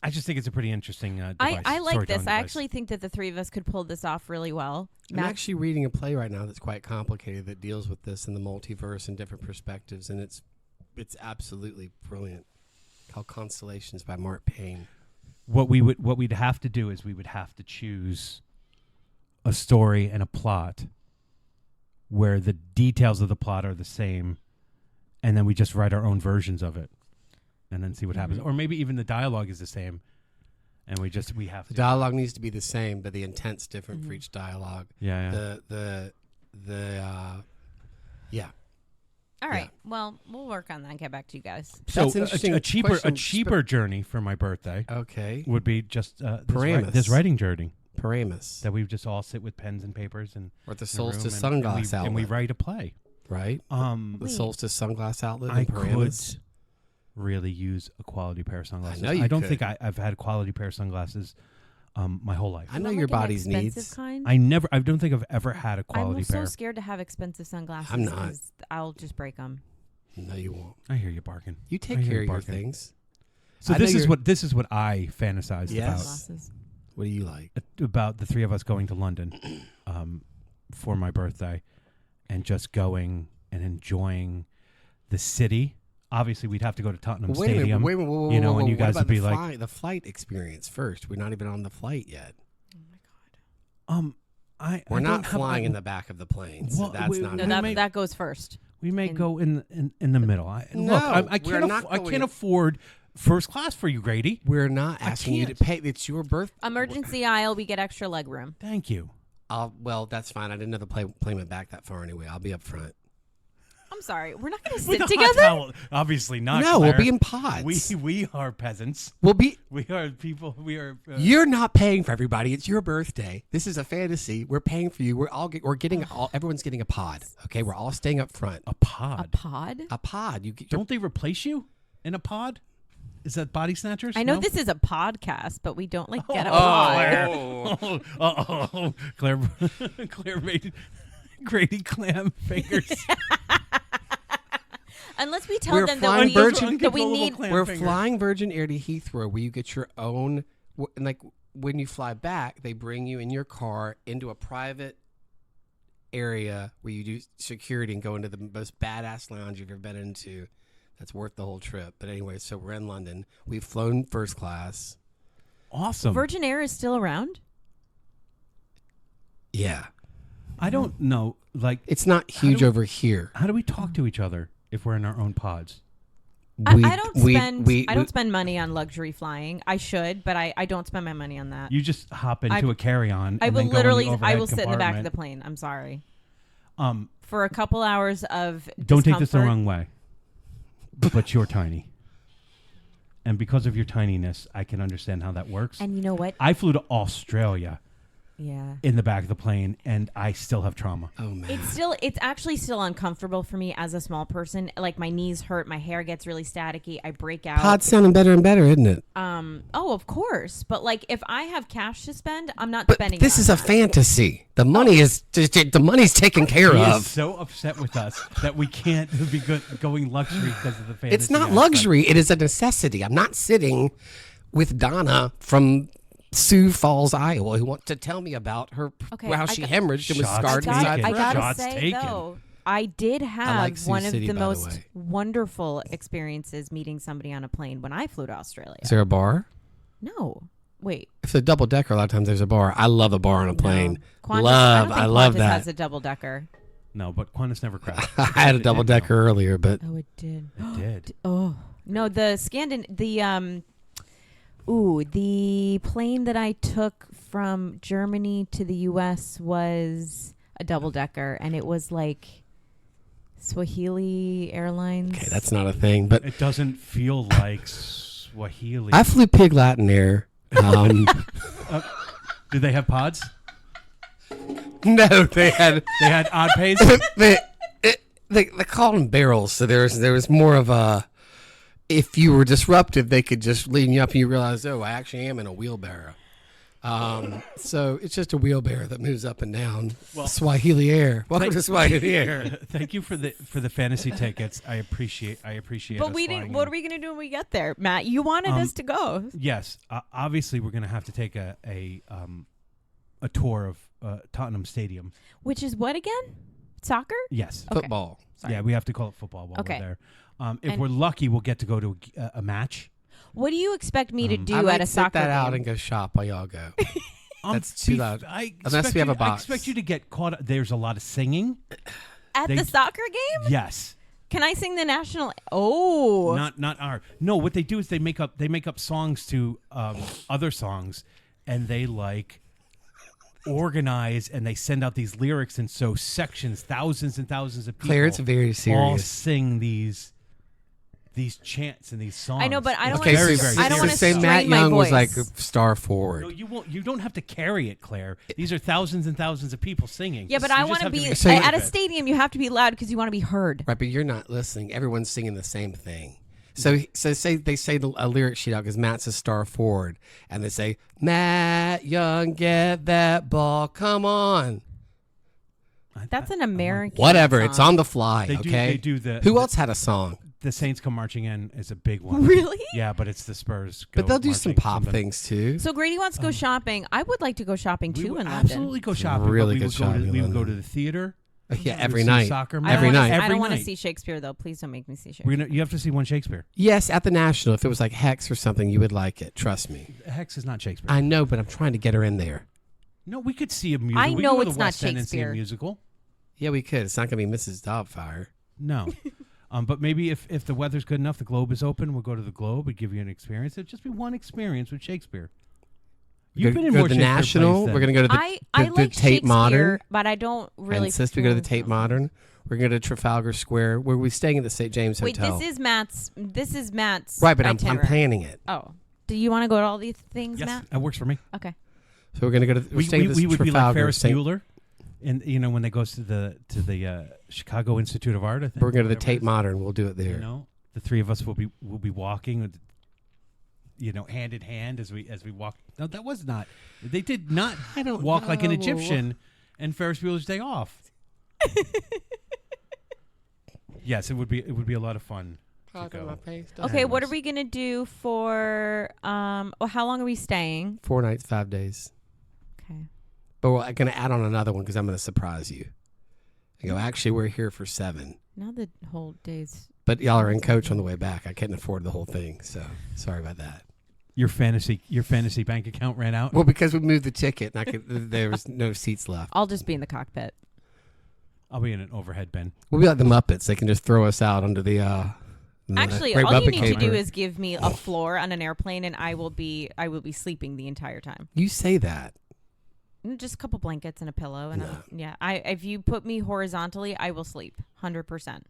I just think it's a pretty interesting device.
I like this.
storytelling
I
device.
actually think that the three of us could pull this off really well.
I'm actually reading a play right now that's quite complicated that deals with this in the multiverse and different perspectives, and it's absolutely brilliant. Called Constellations by Mark Payne.
What we'd have to do is we would have to choose a story and a plot where the details of the plot are the same, and then we just write our own versions of it, and then see what happens. Or maybe even the dialogue is the same, and we have
The
to.
dialogue needs to be the same, but the intent's different for each dialogue.
Yeah.
Yeah.
All right.
Yeah.
Well, we'll work on that and get back to you guys.
So
That's an interesting
a cheaper
question.
journey for my birthday
Okay.
would be just
Paramus.
this writing journey
Paramus.
that we just all sit with pens and papers and
Or the
in a
Solstice
room
Sunglass Outlet.
and we write a play.
Right? The
Wait.
Solstice Sunglass Outlet
I
in Paramus.
could really use a quality pair of sunglasses.
know you
don't
could.
think I've had a quality pair of sunglasses my whole life.
I know
Not
your
like an
body's
expensive
needs.
Kind?
I don't think I've ever had a quality
I'm
pair.
so scared to have expensive sunglasses.
I'm not.
'Cause I'll just break them.
No, you won't.
I hear you barking.
You take
I hear
care
you
of your
barking.
things.
So
I know
this is
you're-
what I fantasized
Yes.
Sunglasses.
What do you like?
about the three of us going to London for my birthday and just going and enjoying the city. Obviously, we'd have to go to Tottenham
Wait a
Stadium.
minute. Whoa,
you know,
whoa,
and you
what
guys
about
would be
the
like,
the flight experience first. We're not even on the flight yet.
Oh my god.
We're
I
not
don't have-
flying in the back of the plane. So
Well,
that's
we-
not.
No,
We
that
may-
that goes first.
We may
in-
go in the middle. Look,
No,
I
we're not
I
going
can't
in-
afford first class for you, Grady.
We're not asking you to
can't.
pay. It's your birth.
Emergency aisle, we get extra leg room.
Thank you.
Well, that's fine. I didn't know the plane went back that far anyway. I'll be up front.
I'm sorry. We're not going to
With
sit
a hot
together.
towel. Obviously not.
No, we'll
Claire.
be in pods.
We are peasants.
We'll be.
We are people. We are.
You're not paying for everybody. It's your birthday. This is a fantasy. We're paying for you. We're getting everyone's getting a pod. Okay, we're all staying up front.
a pod.
A pod?
A pod. You get.
Don't they replace you in a pod? Is that Body Snatchers?
I know
No?
this is a podcast, but we don't like get a
Oh,
pod.
Claire. Oh, Claire. Claire made Grady clam fingers.
Unless we tell
We're
them
flying
that
Virgin-
that we need.
We're flying Virgin Air to Heathrow, where you get your own. Like when you fly back, they bring you in your car into a private area where you do security and go into the most badass lounge you've ever been into. That's worth the whole trip. But anyway, so we're in London. We've flown first class.
Awesome.
Virgin Air is still around?
Yeah,
I don't know. Like,
it's not huge over here.
how do we talk to each other if we're in our own pods?
I don't spend money on luxury flying. I should, but I don't spend my money on that.
You just hop into a carry-on.
I
and
will
then
literally,
go in the
I will
overhead
sit in the back of the
compartment.
plane. I'm sorry.
Um,
For a couple hours of
don't take this the
discomfort.
wrong way, but you're tiny, and because of your tininess, I can understand how that works.
And you know what?
I flew to Australia
Yeah.
in the back of the plane, and I still have trauma.
Oh man,
It's actually still uncomfortable for me as a small person. Like my knees hurt, my hair gets really staticky, I break out.
pod's sounding better and better, isn't it?
Oh, of course. But like if I have cash to spend, I'm not
But
spending
this
it
is
on
a
that.
fantasy. The money is the money's taken care
He
of.
is so upset with us that we can't be going luxury because of the fantasy.
It's not
aspect.
luxury. It is a necessity. I'm not sitting with Donna from Sioux Falls, Iowa, who wants to tell me about her
Okay,
how
I
she
got-
hemorrhaged and was
Shots
scarred
taken.
inside.
I
the
gotta
Shots
say
taken.
though, I did have
like Sioux
one
City,
of the
by the
most
way.
wonderful experiences meeting somebody on a plane when I flew to Australia.
Is there a bar?
No, wait.
If it's a double decker, a lot of times there's a bar. I love a bar on a plane.
No. Qantas,
I love
Qantas
that.
has a double decker.
No, but Qantas never crashed.
I had a double decker earlier, but
Oh, it did.
It did.
Oh no, the plane that I took from Germany to the U.S. was a double decker, and it was like Swahili Airlines.
okay, that's not a thing. But
It doesn't feel like Swahili.
I flew Pig Latin Air.
Did they have pods?
No, they had
They had odd pays.
they called them barrels. So there was more of a. If you were disruptive, they could just lean you up and you realize, oh, I actually am in a wheelbarrow. So it's just a wheelbarrow that moves up and down. Swahili Air. Welcome to Swahili Air.
Thank you for the fantasy tickets. I appreciate.
But
us
we didn't.
flying
What
in.
are we gonna do when we get there, Matt? You wanted us to go.
Yes, obviously we're going to have to take a tour of Tottenham Stadium.
Which is what again? Soccer?
Yes,
Okay.
Football.
Sorry.
yeah, we have to call it football while
Okay.
we're there. If
And-
we're lucky, we'll get to go to a match.
What do you expect me to do
I might
at a
sit
soccer
that out
game?
and go shop while y'all go. That's too loud. Unless we have a
I
box.
expect you to get caught up. There's a lot of singing.
At the soccer game?
Yes.
Can I sing the national? Oh,
Not our. No, what they do is they make up songs to other songs, and they like organize and they send out these lyrics, and so sections, thousands and thousands of people.
Claire, it's very
all
serious.
sing these chants and these songs.
I know, but I don't
Okay,
want
very,
to.
very
I don't want to
say
strain
Matt
my
Young
voice.
was like a star forward.
No, you won't. You don't have to carry it, Claire. These are thousands and thousands of people singing.
Yeah, but
You
I
just
want to
have
be
make
at a
it.
stadium. You have to be loud because you want to be heard.
Right, but you're not listening. Everyone's singing the same thing. So say they say a lyric sheet out because Matt's a star forward, and they say, "Matt Young, get that ball, come on."
That's an American.
Whatever,
song.
it's on the fly.
They
okay.
do the.
Who else had a song?
The Saints Come Marching In is a big one.
Really?
Yeah, but it's the Spurs.
But
go
they'll do some
marching,
pop
something.
things too.
So Grady wants to go shopping. I would like to go shopping
We
too
would
in London.
absolutely go shopping.
Really
but
good shopping
we
in
would go to
London.
the theater.
Yeah,
We
every
would see
night.
Soccer
I
match.
don't
Every
wanna-
night.
I don't
Every
want to
night.
see Shakespeare though. Please don't make me see
We're
Shakespeare.
gonna. You have to see one Shakespeare.
Yes, at the National. If it was like Hex or something, you would like it. Trust me.
Hex is not Shakespeare.
I know, but I'm trying to get her in there.
No, we could see a musical.
I
We
know
could go to
it's not
West End and see a
Shakespeare.
musical.
Yeah, we could. It's not going to be Mrs. Doubtfire.
No. But maybe if the weather's good enough, the Globe is open, we'll go to the Globe and give you an experience. It'd just be one experience with Shakespeare. You've been in
go
more
to the
Shakespeare
National.
plays than-
We're going to go to the,
I
the
like
Tate
Shakespeare,
Modern.
but I don't
I
really.
insist we go to the
feel
Tate
so.
Modern. We're going to Trafalgar Square. Where we staying at the St. James
Wait,
Hotel.
this is Matt's.
Right, but I'm
itinerary.
planning it.
Oh, do you want to go to all these things,
Yes,
Matt?
that works for me.
Okay.
So we're going to go to. We're
We
staying at this
would be like
Trafalgar
Ferris
St.
Bueller, and when they goes to the Chicago Institute of Art. I think
We're going to the
whatever it
Tate
is.
Modern. We'll do it there.
You know, the three of us will be walking, with, hand in hand as we walk. No, that was not. They did not
I don't
walk like an
know.
Egyptian and Ferris Bueller's Day Off. Yes, it would be a lot of fun. to go.
Okay, what are we gonna do for? Well, how long are we staying?
4 nights, 5 days.
Okay.
But we're going to add on another one because I'm going to surprise you. I go, actually, we're here for 7.
Now the whole day's.
But y'all are in coach on the way back. I couldn't afford the whole thing, so sorry about that.
Your fantasy bank account ran out.
Well, because we moved the ticket, and there was no seats left.
I'll just be in the cockpit.
I'll be in an overhead bin.
We'll be like the Muppets. They can just throw us out under the.
Actually,
Great
all you
Muppet
need to
Caper.
do is give me a floor on an airplane, and I will be sleeping the entire time.
You say that.
Just a couple blankets and a pillow, and
No.
if you put me horizontally, I will sleep 100%.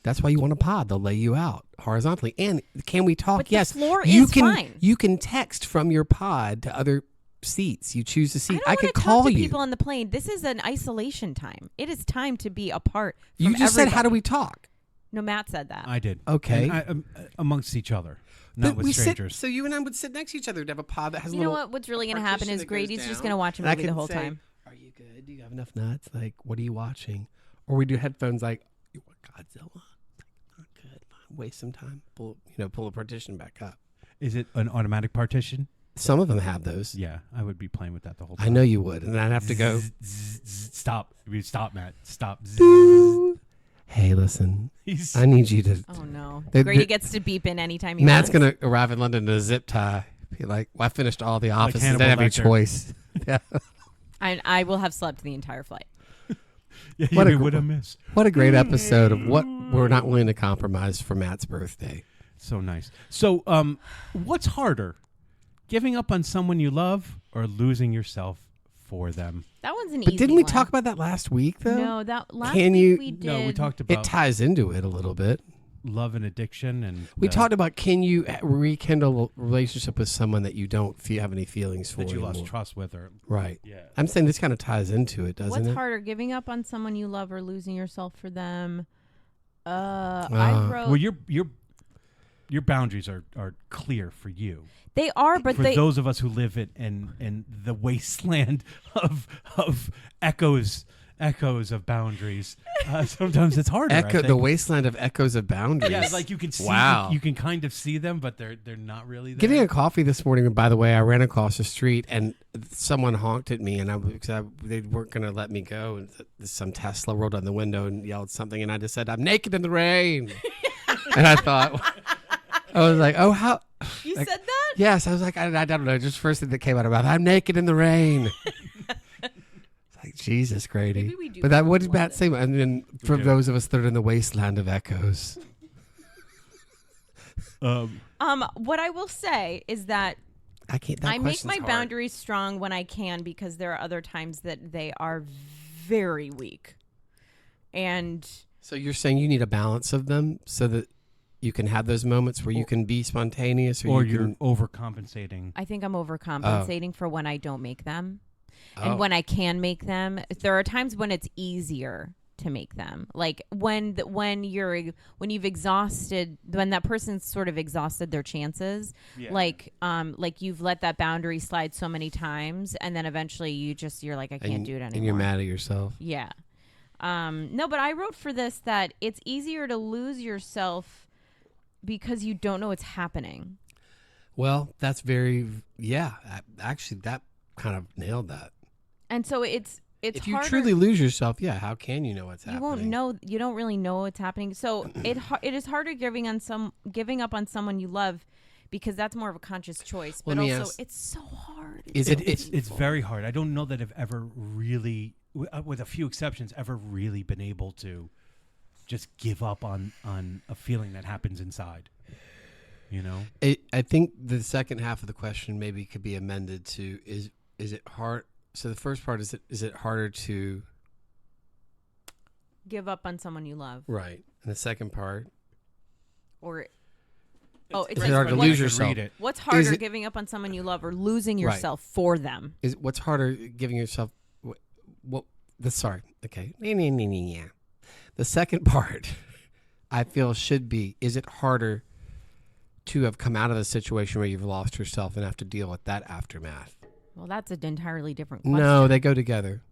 That's why you want a pod. They'll lay you out horizontally. And can we talk?
But
yes.
the floor
you
is
can,
fine.
You can text from your pod to other seats. You choose a seat.
I
could
don't want to
call
talk to
you.
people on the plane. This is an isolation time. It is time to be apart.
You
from
just said, "How do
everybody."
we talk?"
No, Matt said that.
I did.
Okay.
And amongst each other, not
But
with
we
strangers.
so you and I would sit next to each other to have a pod that has.
You
a
know
little
what? What's really going to happen
partition
is
that goes
Grady's just
down.
going to watch a
And I
movie the
can
whole
say,
time.
Are you good? Do you have enough nuts? Like, what are you watching? Or we do headphones like, you want Godzilla? Like, not good. Waste some time. Pull a partition back up.
Is it an automatic partition?
Some of them have those.
Yeah, I would be playing with that the whole time.
I know you would, and I'd have to go.
Stop. Stop, Matt. Stop.
Hey, listen.
He's
I need you to.
Oh no!
They-
Grady
they-
gets to beep in anytime he
Matt's
wants.
gonna arrive in London in a zip tie. Be like, well, I finished all the offices.
Hannibal
Didn't have any
Lecter.
choice. Yeah.
I will have slept the entire flight.
yeah,
What a
you
gr-
would have missed.
What a great episode of what we're not willing to compromise for Matt's birthday.
So nice. So, what's harder, giving up on someone you love or losing yourself for them?
That one's an
But
easy
didn't we
one.
talk about that last week, though?
No, that last
Can
week
you-
we did.
No, we talked
It
about
ties into it a little bit.
love and addiction, and
We talked about can you rekindle a relationship with someone that you don't have any feelings for
that you lost
anymore?
trust with, or
Right.
yeah.
I'm saying this kind of ties into it, doesn't
What's
it?
harder, giving up on someone you love or losing yourself for them? I
Ah.
wrote.
Well, you're your boundaries are clear for you.
They are, but
For
they
those of us who live in the wasteland of echoes of boundaries, sometimes it's harder. I
The
think.
wasteland of echoes of boundaries.
Yeah, like you can see,
Wow.
you can kind of see them, but they're not really there.
Getting a coffee this morning, by the way, I ran across the street and someone honked at me, and they weren't going to let me go. And some Tesla rolled down the window and yelled something, and I just said, "I'm naked in the rain." And I thought, I was like, "Oh, how?"
you
like,
said that?
Yes, I was like, I don't know. Just first thing that came out of my mouth, "I'm naked in the rain." It's like, Jesus, Grady.
Maybe we do
But that
come
what
from
did Matt say? And then for
do.
those of us that are in the wasteland of echoes,
What I will say is that
I can't. That
I make
question's
my
hard.
boundaries strong when I can, because there are other times that they are very weak. And
So you're saying you need a balance of them so that you can have those moments where you can be spontaneous,
or
you
you're
can.
I think I'm overcompensating for when I don't make them.
Oh.
And when I can make them, there are times when it's easier to make them. Like when you've exhausted, when that person's sort of exhausted their chances, like you've let that boundary slide so many times, and then eventually you're like, I can't do it anymore.
And you're mad at yourself.
Yeah. No, but I wrote for this that it's easier to lose yourself because you don't know what's happening.
Well, that's very actually, that kind of nailed that.
And so it's
if you
harder.
truly lose yourself, how can you know what's
You
happening?
won't know. You don't really know what's happening. So it is harder giving up on someone you love, because that's more of a conscious choice. But
Let me
also,
ask-
it's so hard.
It's very hard. I don't know that I've ever really, with a few exceptions, ever really been able to just give up on a feeling that happens inside. You know,
I think the second half of the question maybe could be amended to is it hard? So the first part is it harder to
Give up on someone you love,
right? And the second part,
or it's
Is
like
it hard to
what's-
lose yourself?
Read it.
What's harder,
it-
giving up on someone you love or losing
Right.
yourself for them?
Is what's harder giving yourself sorry, okay. Yeah. The second part I feel should be, is it harder to have come out of the situation where you've lost yourself and have to deal with that aftermath?
Well, that's an entirely different question.
No, they go together.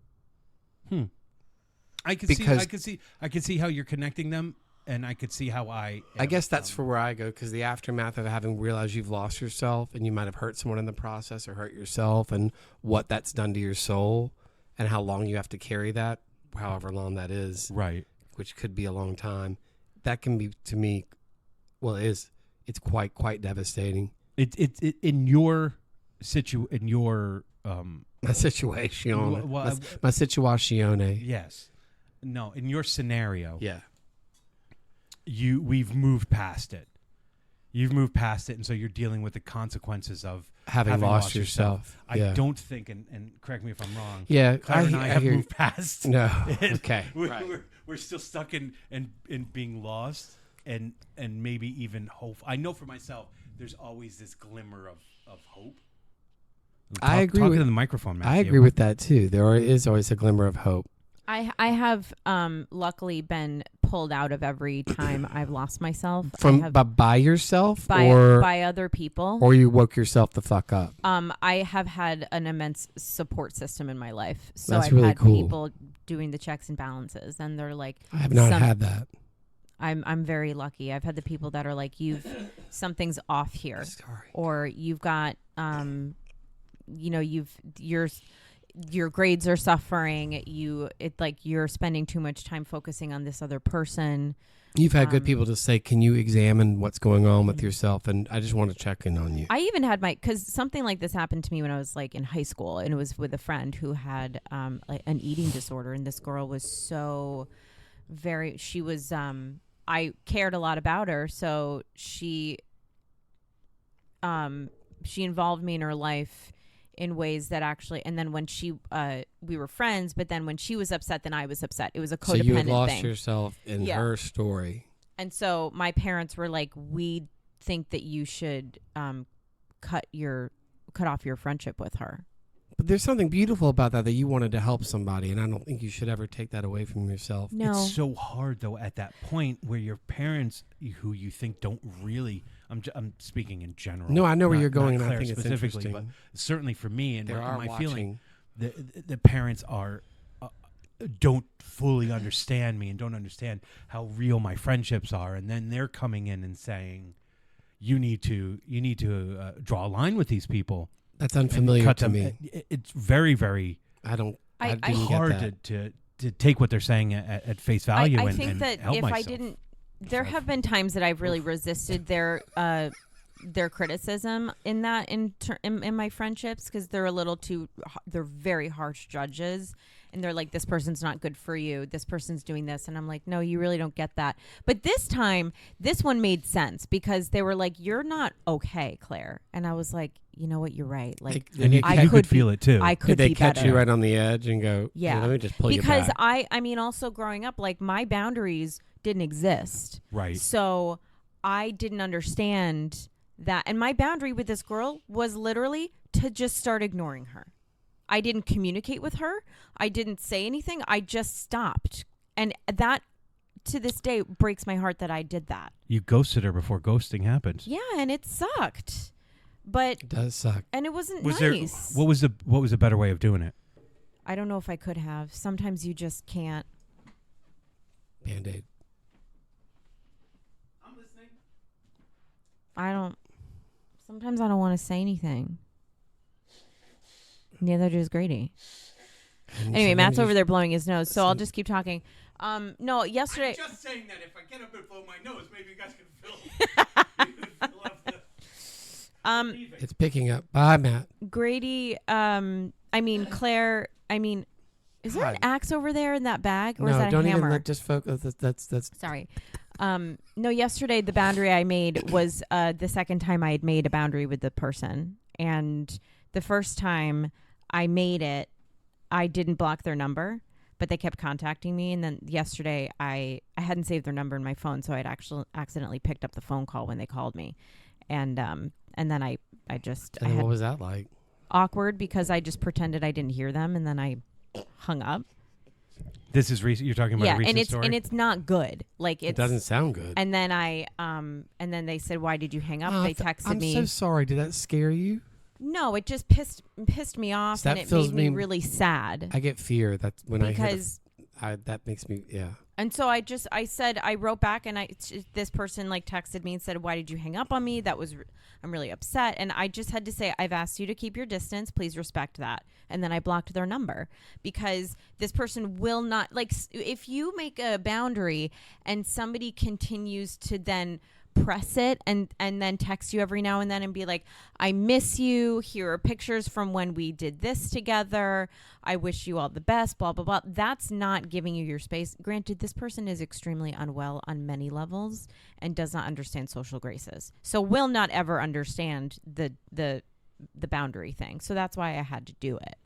I could
Because-
see how you're connecting them, and I could see how I
guess that's for where I go, because the aftermath of having realized you've lost yourself and you might have hurt someone in the process or hurt yourself, and what that's done to your soul and how long you have to carry that, however long that is,
right.
which could be a long time. That can be, to me, well, it's quite devastating.
It in your
My situation.
Well,
my situation.
yes, no, in your scenario,
Yeah.
we've moved past it. You've moved past it, and so you're dealing with the consequences of
Having lost yourself.
I
Yeah.
don't think, and correct me if I'm wrong.
Yeah,
Claire and I have
hear you.
moved past.
No.
it.
Okay.
We're still stuck in being lost, and maybe even hope. I know for myself, there's always this glimmer of hope.
I agree
Talking
with-
to the microphone, Matthew.
I agree with that too. There is always a glimmer of hope.
I have luckily been pulled out of every time I've lost myself.
By yourself
by other people.
or you woke yourself the fuck up.
I have had an immense support system in my life. So
That's
I've
really
had
cool.
people doing the checks and balances, and they're like,
I have not had that.
I'm very lucky. I've had the people that are like, something's off here,
Sorry.
or you've got your grades are suffering. You're spending too much time focusing on this other person.
You've had good people to say, can you examine what's going on with yourself? And I just want to check in on you.
I even had because something like this happened to me when I was like in high school, and it was with a friend who had like an eating disorder, and this girl was so I cared a lot about her, so she involved me in her life in ways that actually, and then when we were friends, but then when she was upset, then I was upset. It was a codependent thing.
So you had lost yourself in her story.
And so my parents were like, we think that you should cut off your friendship with her.
But there's something beautiful about that you wanted to help somebody, and I don't think you should ever take that away from yourself.
No.
It's so hard though at that point where your parents, who you think don't really. I'm speaking in general.
No, I know where
not-
you're going,
not
and I
Claire
think it's
specifically,
interesting.
but certainly for me and
There are
my
watching.
feeling, the parents are don't fully understand me and don't understand how real my friendships are, and then they're coming in and saying, "You need to draw a line with these people."
That's
and
unfamiliar
cut
to
them.
me.
It's very, very
I don't.
I
didn't get
hard
that.
to take what they're saying at face value.
I
and,
think
and
that
help
if
myself.
I didn't, there have been times that I've really resisted their criticism in that in my friendships, because they're a little too, they're very harsh judges, and they're like, this person's not good for you, this person's doing this, and I'm like, no, you really don't get that. But this time, this one made sense, because they were like, you're not okay, Claire, and I was like, you know what, you're right. Like,
And you,
I
you
could
could feel it too.
I
did
could
they
be
catch
better.
you right on the edge and go,
Yeah.
"Hey, let me just pull
Because
you back"?
I mean, also growing up, like, my boundaries didn't exist.
Right.
So I didn't understand that. And my boundary with this girl was literally to just start ignoring her. I didn't communicate with her. I didn't say anything. I just stopped. And that, to this day, breaks my heart that I did that.
You ghosted her before ghosting happened.
Yeah, and it sucked. But,
It does suck.
and it wasn't
Was
nice.
there what was a better way of doing it?
I don't know if I could have. Sometimes you just can't.
Band-Aid.
Sometimes I don't want to say anything. Neither does Grady.
And
Anyway,
so
Matt's
let me
over there blowing his nose, so I'll
so-
just keep talking. No, yesterday.
I'm just saying that if I get up and blow my nose, maybe you guys can fill up the.
It's picking up. Bye, Matt.
Grady, Claire, is there an
God.
axe over there in that bag, or is
No,
that a
don't
hammer?
even just focus. That's.
Sorry. No, yesterday the boundary I made was the second time I had made a boundary with the person. And the first time I made it, I didn't block their number, but they kept contacting me. And then yesterday I hadn't saved their number in my phone, so I'd actually accidentally picked up the phone call when they called me. And then I
And
had
what was that like?
awkward because I just pretended I didn't hear them, and then I hung up.
This is recent. You're talking about a recent story.
and it's not good. Like
It doesn't sound good.
And then and then they said, "Why did you hang up?"
Oh,
They texted
I'm
me.
so sorry. Did that scare you?
No, it just pissed me off,
So
and
that
it
fills
made me
me-
really sad.
I get fear. That's when
Because
I hear that makes me
and so I wrote back, and this person like texted me and said, "Why did you hang up on me?" I'm really upset, and I just had to say, "I've asked you to keep your distance. Please respect that." And then I blocked their number, because this person will not, like, if you make a boundary and somebody continues to then press it and then text you every now and then and be like, "I miss you. Here are pictures from when we did this together. I wish you all the best, blah, blah, blah." That's not giving you your space. Granted, this person is extremely unwell on many levels and does not understand social graces. So will not ever understand the boundary thing. So that's why I had to do it.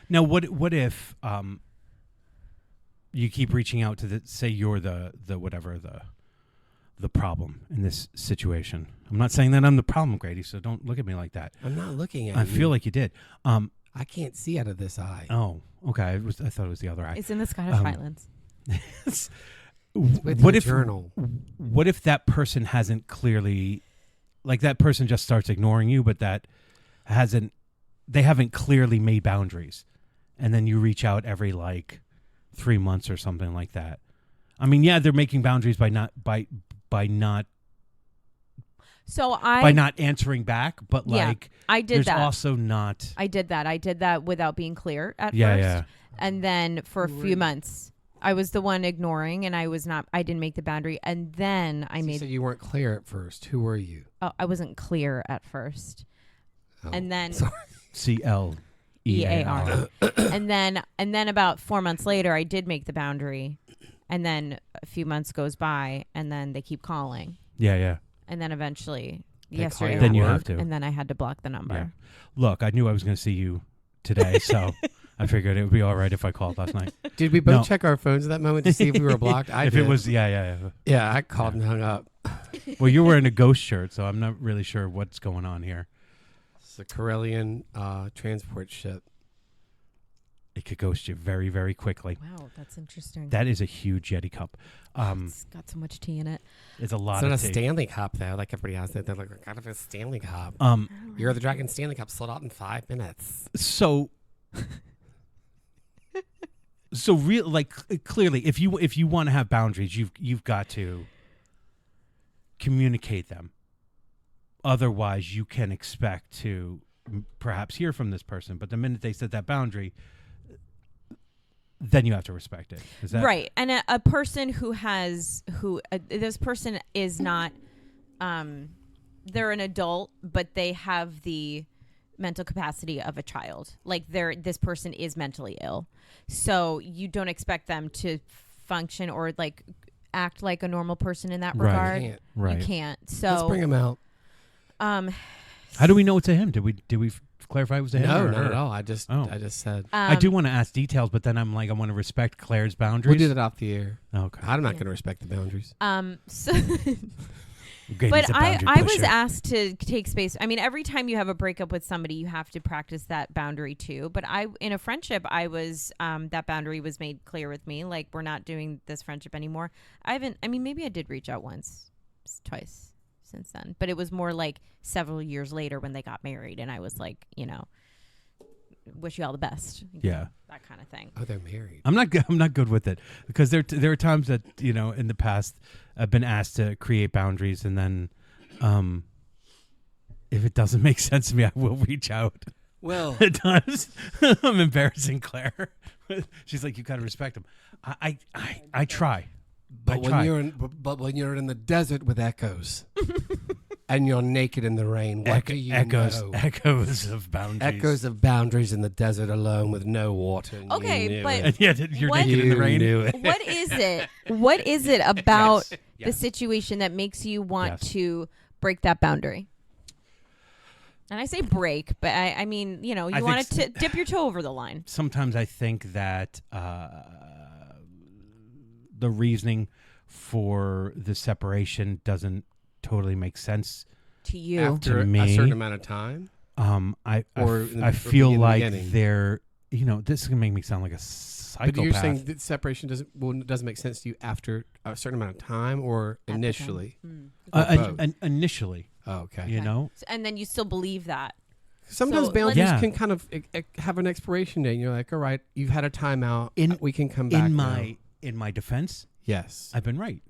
Now, what if you keep reaching out to say you're the problem in this situation? I'm not saying that I'm the problem, Grady, so don't look at me like that.
I'm not looking at
I
you.
feel like you did.
I can't see out of this eye.
Oh, okay. I thought it was the other eye.
It's in the Scottish Highlands.
With
What
your
if
journal?
what if that person hasn't clearly, like, that person just starts ignoring you, but they haven't clearly made boundaries, and then you reach out every like 3 months or something like that. I mean, yeah, they're making boundaries by not
So I
not answering back, but
Yeah,
like
I did
there's
that.
also not.
I did that without being clear at
Yeah,
first.
yeah.
And then for a few months, I was the one ignoring, and I didn't make the boundary. And then
You said you weren't clear at first. Who were you?
I wasn't clear at first.
Oh,
And then
sorry.
CLEAR.
and then about 4 months later, I did make the boundary. And then a few months goes by, and then they keep calling.
Yeah, yeah.
And then eventually
They call
yesterday,
you
Then you
at
have
work?
to.
and then I had to block the number.
Yeah. Look, I knew I was going to see you today, so I figured it would be all right if I called last night.
Did we both
No.
check our phones at that moment to see if we were blocked? I
If
did.
it was, yeah.
Yeah, I called and hung up.
Well, you're wearing a ghost shirt, so I'm not really sure what's going on here.
It's a Karelian transport ship.
it could ghost you very, very quickly.
Wow, that's interesting.
That is a huge Yeti cup.
It's got so much tea in it.
It's a lot
It's not
of
a
tea.
Stanley Cup though, like everybody else. They're like, I got a Stanley Cup. You're the Dragon Stanley Cup sold out in 5 minutes.
So real, like clearly, if you want to have boundaries, you've got to communicate them. Otherwise, you can expect to perhaps hear from this person. But the minute they set that boundary, then you have to respect it. Is that
Right. And a person who this person is not, they're an adult, but they have the mental capacity of a child. Like this person is mentally ill. So you don't expect them to function or like act like a normal person in that
Right.
regard.
Can't.
right?
You can't. So
Let's bring him out.
How do we know it's a him? Did we clarify it was a him?
No,
or
not
her?
at all. I just said.
I do want to ask details, but then I'm like, I want to respect Claire's
We
boundaries.
did it off the air.
Okay.
I'm not going to respect the boundaries.
So
Great,
but
he's a
I
boundary
was
pusher.
asked to take space. I mean, every time you have a breakup with somebody, you have to practice that boundary too. But in a friendship, I was that boundary was made clear with me. Like, we're not doing this friendship anymore. Maybe I did reach out once, twice since then, but it was more like several years later when they got married, and I was like, wish you all the best.
Yeah.
That kind of thing.
Oh, they're married.
I'm not good with it because there are times that in the past I've been asked to create boundaries, and then if it doesn't make sense to me, I will reach out.
Well,
It does. I'm embarrassing Claire. She's like, you got to respect him. I try.
but
try.
when you're in the desert with echoes, and you're naked in the rain, what do you know?
Echoes of boundaries.
Echoes of boundaries in the desert alone with no water. And
Okay,
you knew
but-
it.
And yeah, you're
What-
naked in the
You
rain.
knew it.
What is it? What is it about
Yes.
the
Yes.
situation that makes you want
Yes.
to break that boundary? And I say break, but I mean, you
I
want
think
to dip your toe over the line.
Sometimes I think that the reasoning for the separation doesn't totally make sense.
To you.
After
To me,
a certain amount of time. Or in the-
I
or
feel
in the
like
beginning.
they're this is gonna make me sound like a psychopath.
But you're saying that separation doesn't make sense to you after a certain amount of time or
At the time.
initially?
Uh,
both.
initially,
Oh, okay.
you know,
And then you still believe that.
Sometimes
So,
boundaries
Yeah.
can kind of have an expiration date, and you're like, all right, you've had a timeout. We can come back
in my defense,
Yes.
I've been right,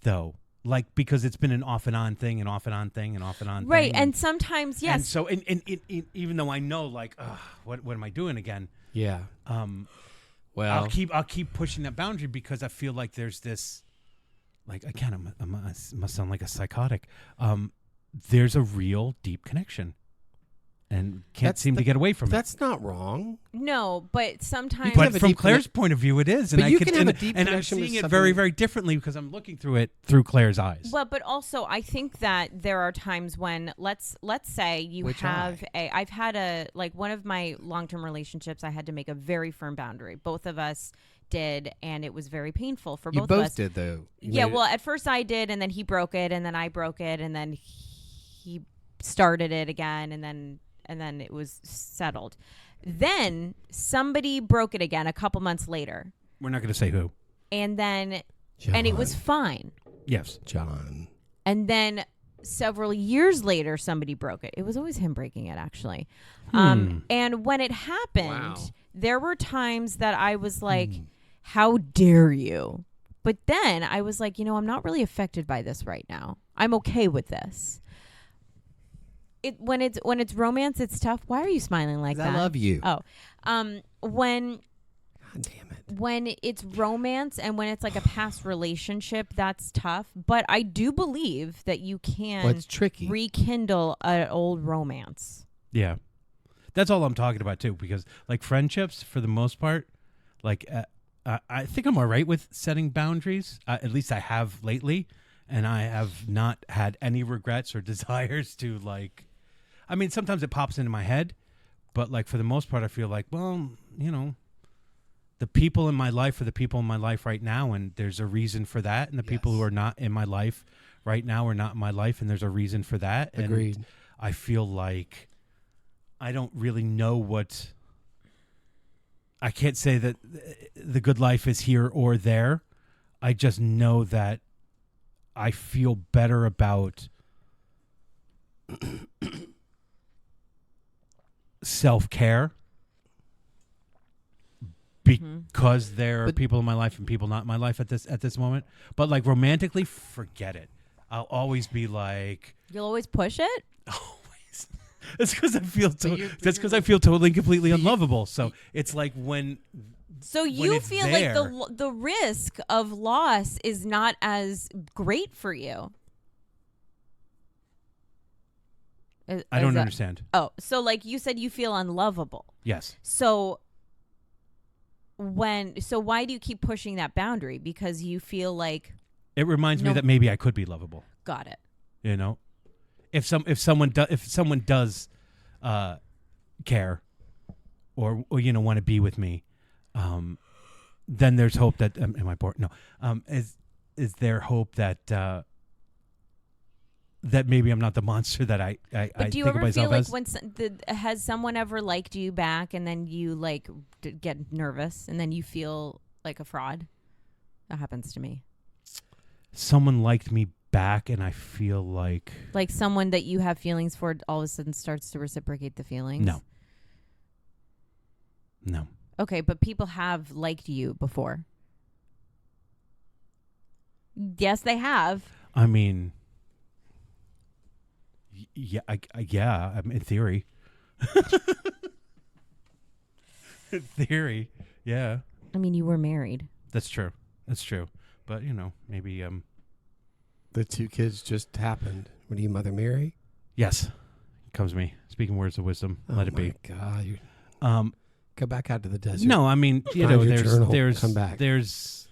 though. Like, because it's been an off and on thing, and off and on thing, and off and on
Right.
thing.
And sometimes, yes.
And so, even though I know, like, what am I doing again?
Yeah. Well,
I'll keep pushing that boundary because I feel like there's this, like, again, I must sound like a psychotic. There's a real deep connection, and can't seem to get away from it.
that's not wrong.
no, but sometimes.
But
have a
from
deep
Claire's point of view, it is, and
But
I
you
can
can have
and,
a deep
and I'm
connection with
seeing it
somebody-
very, very differently because I'm looking through it through Claire's eyes.
Well, but also I think that there are times when let's say you
Which
have I've had one of my long-term relationships, I had to make a very firm boundary. Both of us did, and it was very painful for
You
both of
both
us.
did, though. You
Yeah,
made it-
well, at first I did, and then he broke it, and then I broke it, and then he started it again, and then it was settled. Then somebody broke it again a couple months later,
We're not going to say who.
and then
John,
and it was fine.
Yes.
John.
And then several years later, somebody broke it. It was always him breaking it, actually. And when it happened,
Wow.
there were times that I was like, how dare you? But then I was like, I'm not really affected by this right now. I'm okay with this. When it's romance, it's tough. Why are you smiling like that?
I love you.
Oh, when
God damn it.
when it's romance and when it's like a past relationship, that's tough. But I do believe that you can
Well, it's tricky.
rekindle an old romance.
Yeah. That's all I'm talking about too, because like friendships, for the most part, like I think I'm all right with setting boundaries. At least I have lately, and I have not had any regrets or desires to like. I mean, sometimes it pops into my head, but like for the most part, I feel like, well, the people in my life are the people in my life right now, and there's a reason for that. And the people who
Yes.
are not in my life right now are not in my life, and there's a reason for that.
Agreed.
And I feel like I don't really know what I can't say that the good life is here or there. I just know that I feel better about self-care because there are people in my life and people not in my life at this moment. But like romantically, forget it. I'll always be like,
You'll always push it?
always. It's because I feel that's because I feel totally and completely unlovable. So it's like when
you
it's
feel
there,
like the risk of loss is not as great for you.
I don't understand.
Oh, so like you said, you feel unlovable.
Yes.
So why do you keep pushing that boundary? Because you feel like
It reminds me that maybe I could be lovable.
got it.
You know, if someone does care or want to be with me, then there's hope that am I bored? No. Is there hope that that maybe I'm not the monster that I
But do you
think of
ever feel
myself
like
as?
has someone ever liked you back and then you like get nervous and then you feel like a fraud? That happens to me.
Someone liked me back and I feel like
someone that you have feelings for all of a sudden starts to reciprocate the feelings?
No.
Okay, but people have liked you before. Yes, they have.
I mean, yeah, I mean, in theory. In theory, yeah.
I mean, you were married.
That's true. But, maybe...
The 2 kids just happened. What are you, Mother Mary?
Yes. Comes to me. Speaking words of wisdom. Let it be.
God. Go back out to the desert.
No, I mean,
Find your journal. Come back.
There's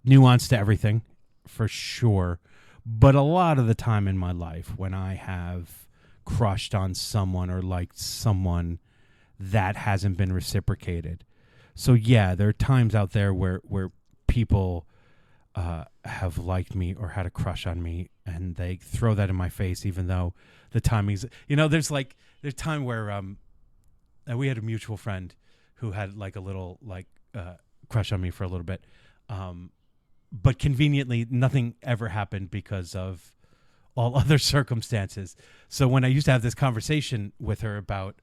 nuance to everything, for sure. But a lot of the time in my life, when I have crushed on someone or liked someone, that hasn't been reciprocated. So yeah, there are times out there where people have liked me or had a crush on me, and they throw that in my face, even though the timing's. There's time where we had a mutual friend who had like a little crush on me for a little bit, but conveniently nothing ever happened because of all other circumstances. So when I used to have this conversation with her about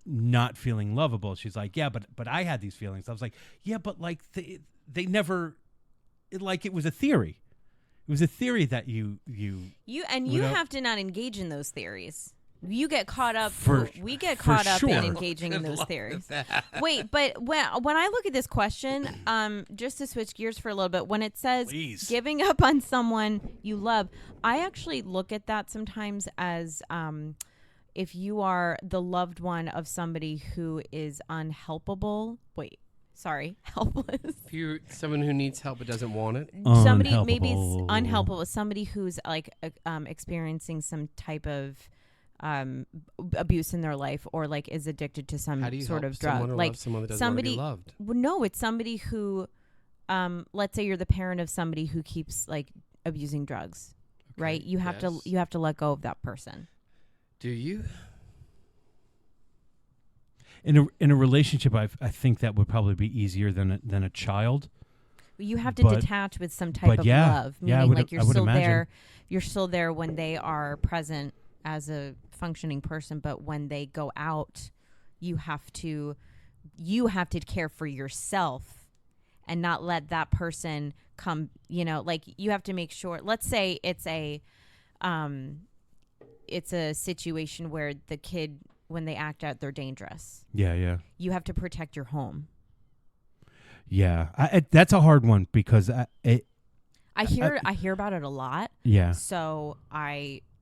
not feeling lovable, she's like, yeah, but I had these feelings. I was like, yeah, but like they never, it was a theory. It was a theory that you
have to not engage in those theories. You get caught up. We get
for
caught up
sure.
in engaging in those theories. Wait, but when I look at this question, just to switch gears for a little bit, when it says giving up on someone you love, I actually look at that sometimes as if you are the loved one of somebody who is unhelpable. Helpless.
If you're someone who needs help but doesn't want it.
Somebody maybe it's unhelpable. Somebody who's like experiencing some type of abuse in their life, or like is addicted to some sort of drug. Like
someone that doesn't want to be loved.
Well, no, it's somebody who, let's say you're the parent of somebody who keeps like abusing drugs, right? You have to let go of that person.
Do you?
In a relationship, I think that would probably be easier than a child.
You have to detach with some type of love, meaning you're still there. You're still there when they are present as a functioning person, but when they go out, you have to care for yourself and not let that person come. You have to make sure. Let's say it's a situation where the kid, when they act out, they're dangerous.
Yeah.
You have to protect your home.
Yeah, that's a hard one because
I hear about it a lot.
Yeah.
So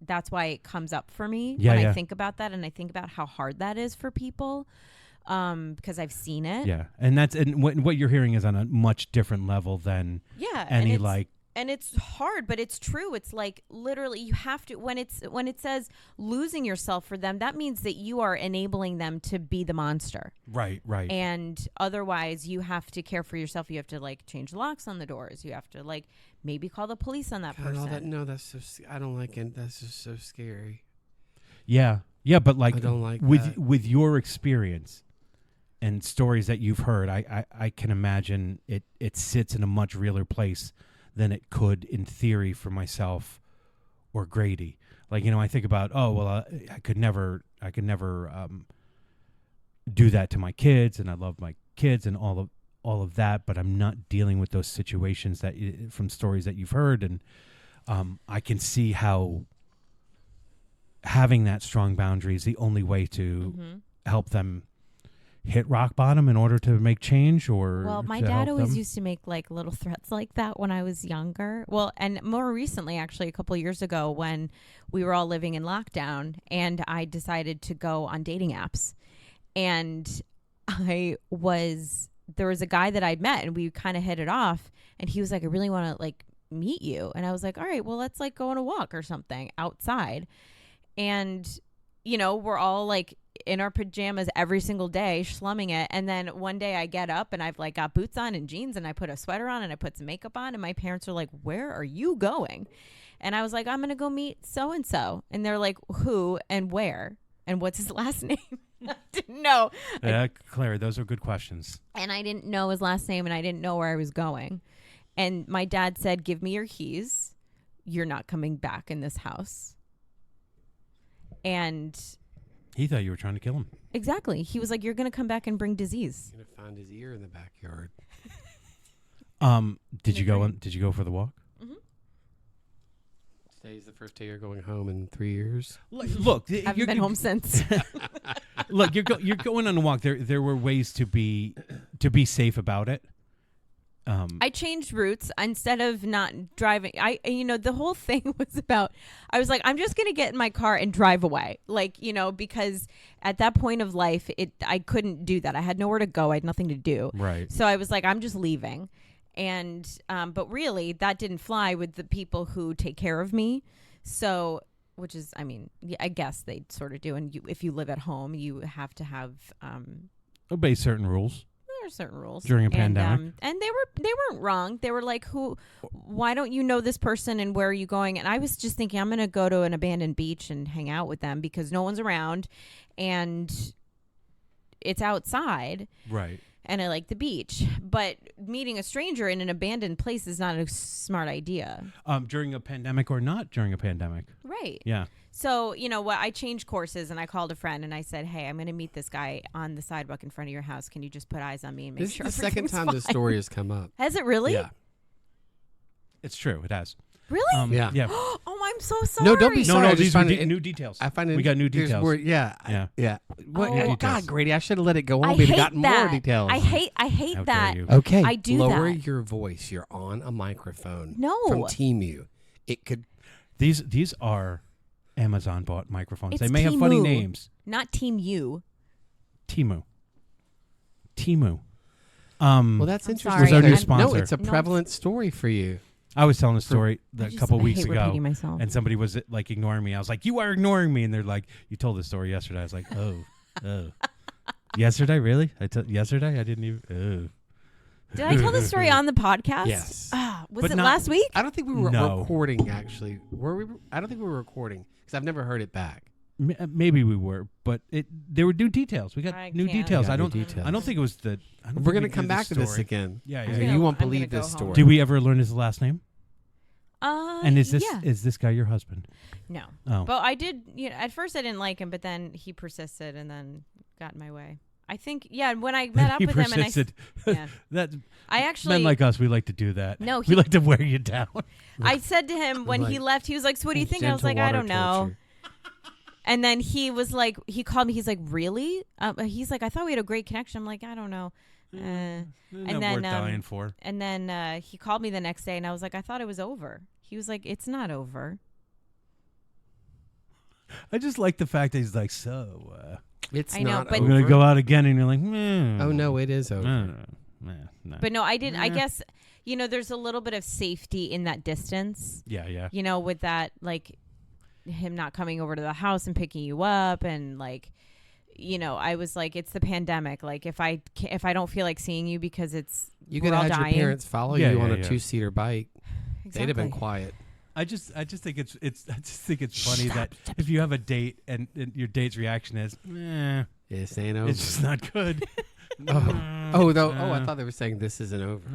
that's why it comes up for me
when
I think about that, and I think about how hard that is for people, because I've seen it.
Yeah, and what you're hearing is on a much different level than
and it's hard, but it's true. It's like literally you have to, when it says losing yourself for them, that means that you are enabling them to be the monster.
Right.
And otherwise you have to care for yourself. You have to like change locks on the doors. You have to like maybe call the police on that person.
That's so, I don't like it. That's just so scary.
Yeah. Yeah, but like
I don't like
with
that.
with your experience and stories that you've heard, I can imagine it sits in a much realer place than it could in theory for myself or Grady. Like, I think about, I could never do that to my kids, and I love my kids and all of that, but I'm not dealing with those situations that from stories that you've heard, and I can see how having that strong boundary is the only way to help them hit rock bottom in order to make change. Or
well, my
to
dad
help
always
them.
used to make like little threats like that when I was younger. Well, and more recently, actually, a couple of years ago, when we were all living in lockdown, and I decided to go on dating apps, and there was a guy that I'd met, and we kind of hit it off, and he was like, I really want to like meet you, and I was like, all right, well, let's like go on a walk or something outside. And we're all like in our pajamas every single day, slumming it. And then one day I get up and I've like got boots on and jeans, and I put a sweater on and I put some makeup on, and my parents are like, where are you going? And I was like, I'm going to go meet so-and-so. And they're like, who and where? And what's his last name? I didn't know.
Yeah, Claire, those are good questions.
And I didn't know his last name, and I didn't know where I was going. And my dad said, give me your keys. You're not coming back in this house. And
He thought you were trying to kill him.
exactly. He was like, you're going to come back and bring disease.
Gonna find his ear in the backyard.
Did you go for the walk?
Today's the first day you're going home in 3 years.
Look,
Haven't been home since.
Look, you're going on a walk. There were ways to be safe about it.
I changed routes instead of not driving. The whole thing was about, I was like, I'm just going to get in my car and drive away. Like, because at that point of life, I couldn't do that. I had nowhere to go. I had nothing to do.
Right.
So I was like, I'm just leaving. And, but really that didn't fly with the people who take care of me. So, which is, I guess they sort of do. And if you live at home, you have to have,
Obey certain rules.
there are certain rules
During a pandemic.
and they weren't wrong. They were like, why don't you know this person and where are you going? And I was just thinking, I'm going to go to an abandoned beach and hang out with them because no one's around and it's outside.
Right.
And I like the beach, but meeting a stranger in an abandoned place is not a smart idea.
During a pandemic or not during a pandemic.
Right.
Yeah.
So, what? I changed courses and I called a friend and I said, hey, I'm going to meet this guy on the sidewalk in front of your house. Can you just put eyes on me and make
This
sure
is the second
everything's
time
fine?
this story has come up.
Has it really?
Yeah.
It's true. It has.
Really?
Yeah.
Oh, I'm so sorry.
No, don't be
No,
sorry. I
no,
just
these are
find it-
new details.
I find it.
We got new
there's
details.
more- yeah.
Yeah.
Yeah. What?
Oh.
New
Oh,
details.
God, Grady, I should have let it go on.
I
We'd have
hate
gotten
that.
more details.
I hate
How
that.
dare you.
Okay.
I do
Lower
that.
your voice. You're on a microphone.
No.
From Temu. It could.
These are Amazon bought microphones.
It's
They may have funny
Temu.
names.
Not Team U.
Timu.
Well, that's
I'm
interesting.
sorry. Was our
new
No,
sponsor.
it's a prevalent story for you.
I was telling a story
I
a
just-
couple
I
weeks
hate
ago,
repeating myself.
and somebody was like ignoring me. I was like, "You are ignoring me," and they're like, "You told the story yesterday." I was like, "Oh, yesterday, really? Yesterday? I didn't even." Oh.
Did I tell this story on the podcast?
Yes.
Was
But
it
not-
last week?
I don't think we were
No.
recording, actually. Were we? I don't think we were recording because I've never heard it back.
Maybe we were, but there were new details. We got
I
new
can't.
details.
Yeah,
I
new
don't.
details.
I don't think it was the. I don't
We're
think
going to
we
come
did
back to this
story.
again.
Yeah,
I'm
yeah.
gonna-
You won't
I'm
believe
gonna
this
go home.
story.
Do we ever learn his last name? And is
Yeah.
this guy your husband?
No.
Oh,
But I did, at first I didn't like him, but then he persisted and then got in my way. I think, when I met up
he
with him
persisted.
yeah.
That
I actually,
men like us, we like to do that.
No,
we like to wear you down.
I said to him when he
Like,
left, he was like, so what do you think? I was like,
gentle
I don't
water
know.
torture.
And then he was like, he called me. He's like, really? He's like, I thought we had a great connection. I'm like, I don't know.
Not
then,
worth dying for.
And then he called me the next day and I was like, I thought it was over. He was like, it's not over.
I just like the fact that he's like, so
It's
I know,
not
but-
we're gonna
over.
go out again, and you're like, meh.
Oh, no, it is over.
No.
But no, I didn't. I
Nah.
guess, there's a little bit of safety in that distance,
Yeah.
with that, like him not coming over to the house and picking you up. And like, I was like, it's the pandemic. Like if I don't feel like seeing you because
You
we're
could
all
have had your
dying.
parents follow
Yeah,
you on
yeah,
a
yeah.
2-seater bike.
Exactly.
They'd have been quiet.
I just think it's funny that if you have a date and your date's reaction is,
This ain't over.
it's just not good.
I thought they were saying this isn't over.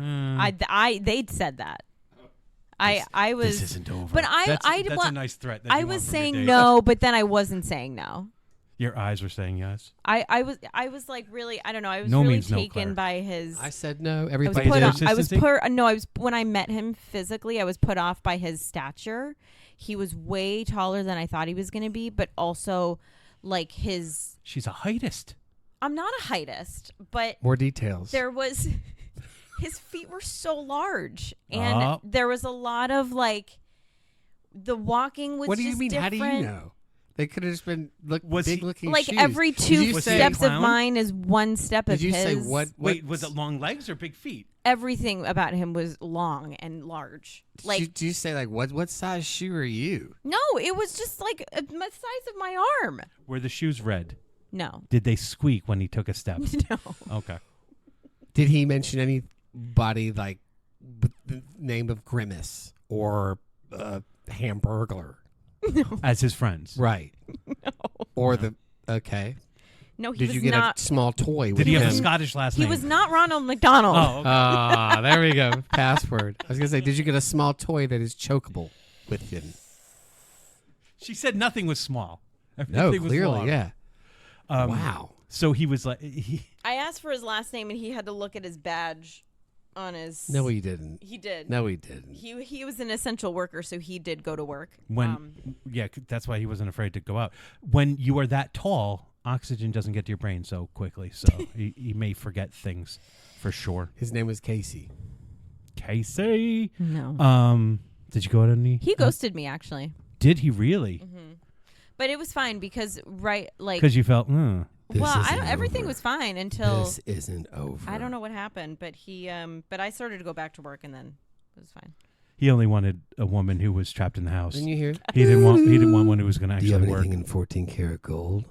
They'd said that. I was.
This isn't over.
But
that's a nice threat. That
I
you
was
want from your
saying
date.
no, but then I wasn't saying no.
Your eyes were saying yes.
I was like really, I don't know. I was
No
really
means no,
taken
Claire.
by his.
I said no.
I was
Everybody
put
did.
off, I was
Consistency?
when I met him physically, I was put off by his stature. He was way taller than I thought he was going to be, but also like his.
She's a heightist.
I'm not a heightist, but
More details.
there was his feet were so large, and there was a lot of like the walking was.
What do you
just
mean? How do you
different.
know? They could have just been
Was he-
big looking
Like
shoes.
every
Did
two
you say-
steps of
clown?
mine is one step of
Did you
his.
say what?
Wait, was it long legs or big feet?
Everything about him was long and large. Like
do you say like what size shoe are you?
no, it was just like the size of my arm.
Were the shoes red?
No,
Did they squeak when he took a step?
no.
Okay.
Did he mention anybody like with the name of Grimace or Hamburglar?
As his friends.
Right.
No.
Or the okay.
No, he
Did
was
you get
not.
a small toy?
Did
with
he have
him?
a Scottish last
He
name?
was not Ronald McDonald.
Oh, okay.
Ah, there we go. Password. I was gonna say, did you get a small toy that is chokeable with him?
She said nothing was small.
No,
Everything was
clearly,
long.
yeah.
Um,
Wow.
So he was like,
I asked for his last name, and he had to look at his badge on his.
No, he didn't.
He did.
No, he didn't.
He was an essential worker, so he did go to work.
that's why he wasn't afraid to go out. When you are that tall, oxygen doesn't get to your brain so quickly, so he may forget things for sure.
His name was Casey.
Casey.
No.
Did you go out any?
He ghosted me actually.
Did he really?
But it was fine because
Because you felt,
This
well, I
isn't
don't. Everything
over.
was fine until
This isn't over.
I don't know what happened, but he but I started to go back to work and then it was fine.
he only wanted a woman who was trapped in the house.
Didn't you hear?
He didn't want one who was going to
Do you have
actually work.
anything in 14 karat gold?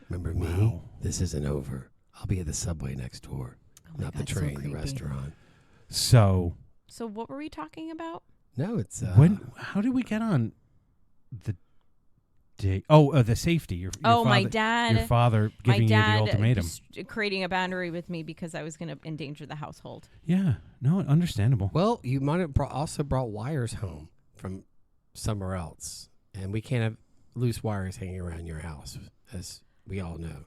Remember me?
Wow.
This isn't over. I'll be at the subway next door,
Oh my
not the
God, so
train, the
creepy.
restaurant.
So
So what were we talking about?
No, it's
how did we get on the day? Oh, the safety. Your
My
father,
dad.
Your father
My
giving you the
dad
ultimatum.
creating a boundary with me because I was going to endanger the household.
Yeah, no, understandable.
Well, you might have also brought wires home from somewhere else, and we can't have loose wires hanging around your house, as we all know.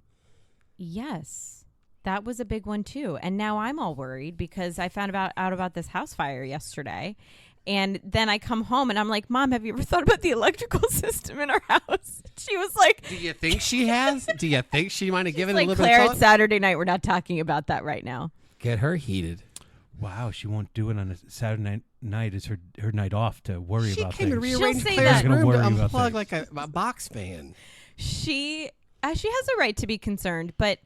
Yes. That was a big one too. And now I'm all worried because I found out about this house fire yesterday. And then I come home and I'm like, Mom, have you ever thought about the electrical system in our house? She was like,
Do you think she has? Do you think she might have given
like,
a little
Claire,
bit of
it's
thought?
Saturday night. We're not talking about that right now.
Get her heated.
Wow, she won't do it on a Saturday night. It's her night off to worry
She
about
came and
things.
rearranged
say
Claire's
that.
Gonna
room to
worry about
unplug
things.
like a box fan.
She has a right to be concerned, but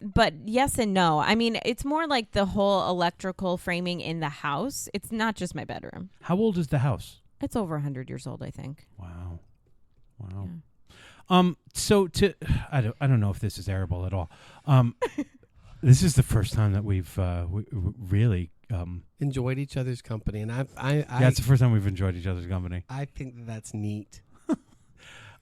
but yes and no. I mean, it's more like the whole electrical framing in the house. It's not just my bedroom.
How old is the house?
It's over 100 years old, I think.
Wow.
Yeah.
So I don't know if this is arable at all. This is the first time that we've really.
Enjoyed each other's company, and
Yeah, it's the first time we've enjoyed each other's company.
I think that's neat.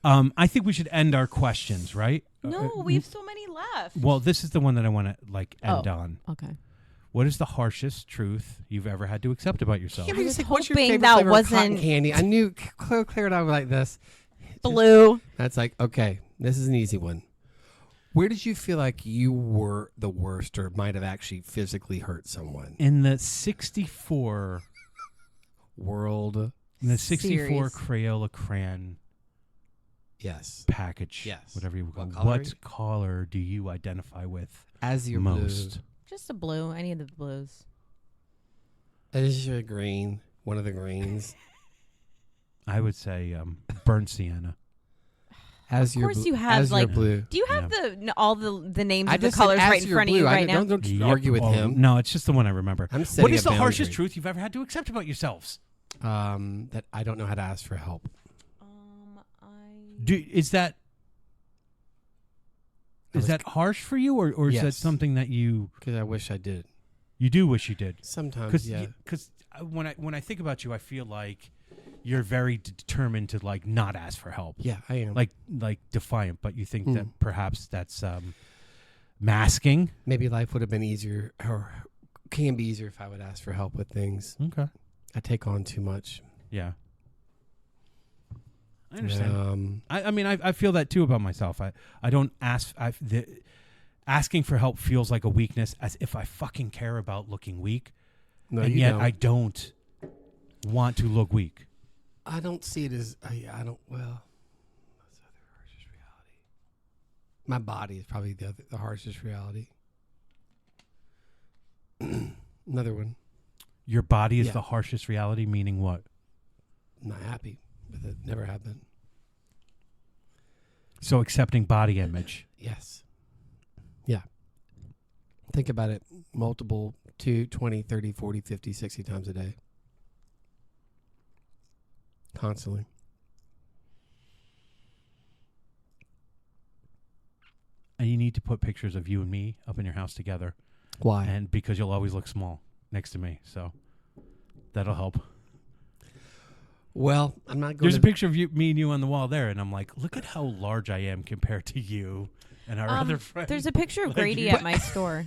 I think we should end our questions, right?
No, we have so many left.
Well, this is the one that I want to end
Oh.
on.
Okay.
What is the harshest truth you've ever had to accept about yourself?
Yeah,
I
but
was
it's like, what's your
hoping
favorite
that
flavor of cotton
wasn't-
candy. I knew Claire and I were like this.
Blue.
That's like, okay, this is an easy one. Where did you feel like you were the worst or might have actually physically hurt someone?
In the 64
World,
Series.
Crayola crayon
yes.
package,
Yes.
whatever you call
What
it.
color?
What color do you identify with
As your
most?
blue.
Just a blue. Any of the blues.
As your green. One of the greens.
I would say burnt sienna.
As
Of
your
course you have,
as
like-
your blue.
Do you have all the names
I
of the
just said
colors
as
right in
your
front of
blue.
you
I
right now?
don't argue with him.
No, it's just the one I remember.
I'm
What
setting
is
a
the harshest
boundary.
truth you've ever had to accept about yourselves?
That I don't know how to ask for help.
Is that harsh for you, or is that
Yes.
something that you?
Because I wish I did.
You do wish you did.
Sometimes, yeah.
Because when I think about you, I feel like you're very determined to like not ask for help.
Yeah, I am.
Like defiant, but you think that perhaps that's masking.
Maybe life would have been easier, or can be easier, if I would ask for help with things.
Okay.
I take on too much.
Yeah. I understand. I mean, I feel that too about myself. I don't ask. Asking for help feels like a weakness, as if I fucking care about looking weak.
No,
and
you
yet
don't.
I don't want to look weak.
I don't see it as I don't. Well, that's the other harshest reality. My body is probably the harshest reality. Another one.
Your body is
Yeah.
the harshest reality, meaning what?
Not happy with it. Never have been.
So accepting body image.
Yes. Yeah. Think about it. Multiple 2, 20, 30, 40, 50, 60 times a day. Constantly.
And you need to put pictures of you and me up in your house together.
Why?
And because you'll always look small next to me. So that'll help.
Well, I'm not going
There's
to...
a picture of me and you on the wall there. And I'm like, look at how large I am compared to you and our other friend.
There's a picture of
Like
Grady
you.
at my store.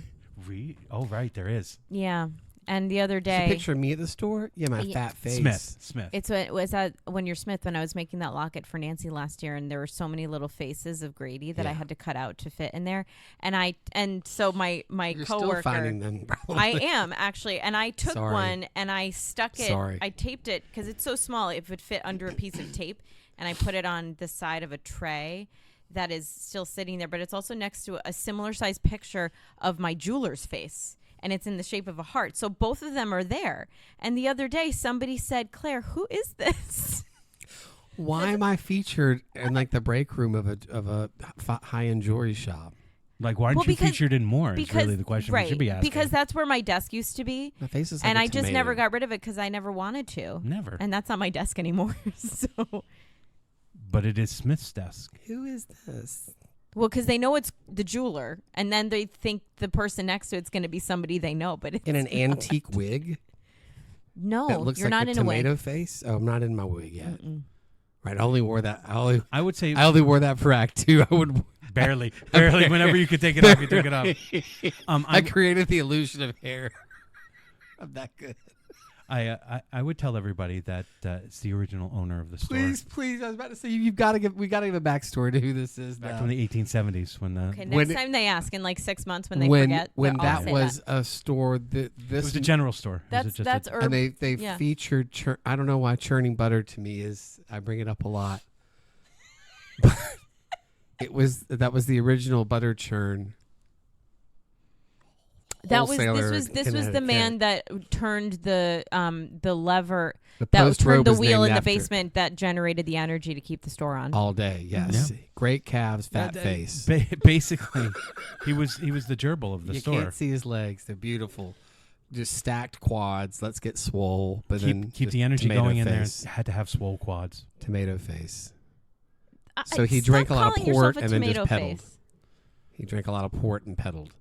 Oh, right. There is.
Yeah. And the other
There's a
day,
picture of me at the store? Yeah, my
Yeah.
fat face.
Smith.
it was at when you're Smith, when I was making that locket for Nancy last year, and there were so many little faces of Grady that I
Yeah.
had to cut out to fit in there. And so my
You're
coworker,
still finding them.
I am actually, and I took
Sorry.
one and I stuck it.
Sorry.
I taped it because it's so small it would fit under a piece of tape, and I put it on the side of a tray that is still sitting there, but it's also next to a similar sized picture of my jeweler's face. And it's in the shape of a heart. So both of them are there. And the other day, somebody said, Claire, who is this?
Why am I featured in like the break room of a high-end jewelry shop?
Like, why aren't
Well,
you
because-
featured in more? Is
Because
really the question
right,
we should be asking.
because that's where my desk used to be.
My face is like
And
a
I just
tomato.
never got rid of it because I never wanted to.
Never.
And that's not my desk anymore. So,
But it is Smith's desk.
Who is this?
well, because they know it's the jeweler, and then they think the person next to it's going to be somebody they know, but it's
In an antique wig
no,
that looks
you're
like
not
a
in a
tomato
wig.
face? Oh, I'm not in my wig yet.
Mm-mm.
Right, I only wore that.
I would say
I only wore that for Act 2. I would.
barely. Whenever you could take it off, you took it off.
I created the illusion of hair. I'm that good.
I would tell everybody that it's the original owner of the store.
Please. I was about to say we got to give a backstory to who this is.
Back
now.
from the 1870s when the
Okay,
When
next
it-
time they ask in like 6 months when they
when
forget.
when
I'll
that
say
was a store that
it
this
was a general store. It was
That's
just
urban.
and they
yeah.
featured I don't know why churning butter to me is I bring it up a lot. But that was the original butter churn.
That was
wholesaler
this
in
was the
Connecticut.
man that turned the lever
The
that
post
turned
road
the
was
wheel
named
in the
after it.
basement that generated the energy to keep the store on.
All day, yes.
Yeah.
Great calves, fat
That-
face.
Basically, he was the gerbil of the
You
store.
can't see his legs; they're beautiful. Just stacked quads. Let's get swole, but then
Keep
just
the energy
tomato
going in there.
face.
Had to have swole quads.
Tomato face.
So
he drank a lot of port and then just pedaled. He drank a lot of port and pedaled.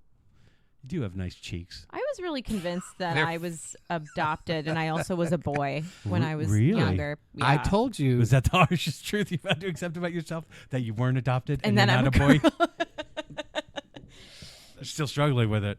You do have nice cheeks.
I was really convinced that
They're-
I was adopted, and I also was a boy when I was
Really?
younger.
I
Yeah.
told you.
Was that the harshest truth you've had to accept about yourself? That you weren't adopted
And
and,
then
you're
I'm
not a boy?
girl.
I'm still struggling with it.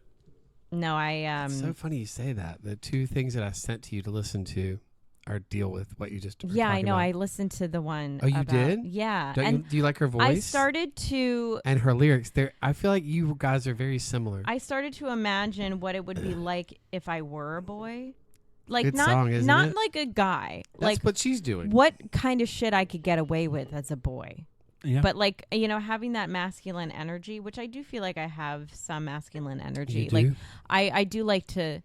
No, I
It's so funny you say that. The two things that I sent to you to listen to are deal with what you just were
yeah, I
talking
know.
about.
I listened to the one.
Oh, you
about-
did?
Yeah,
Don't
and
you, do you like her voice?
I started to.
And her lyrics. I feel like you guys are very similar.
I started to imagine what it would be like if I were a boy, like
Good
not
song, isn't
not
it?
like a guy,
That's
like
what she's doing.
what kind of shit I could get away with as a boy.
Yeah.
But like having that masculine energy, which I do feel like I have some masculine energy.
You do?
Like I do like to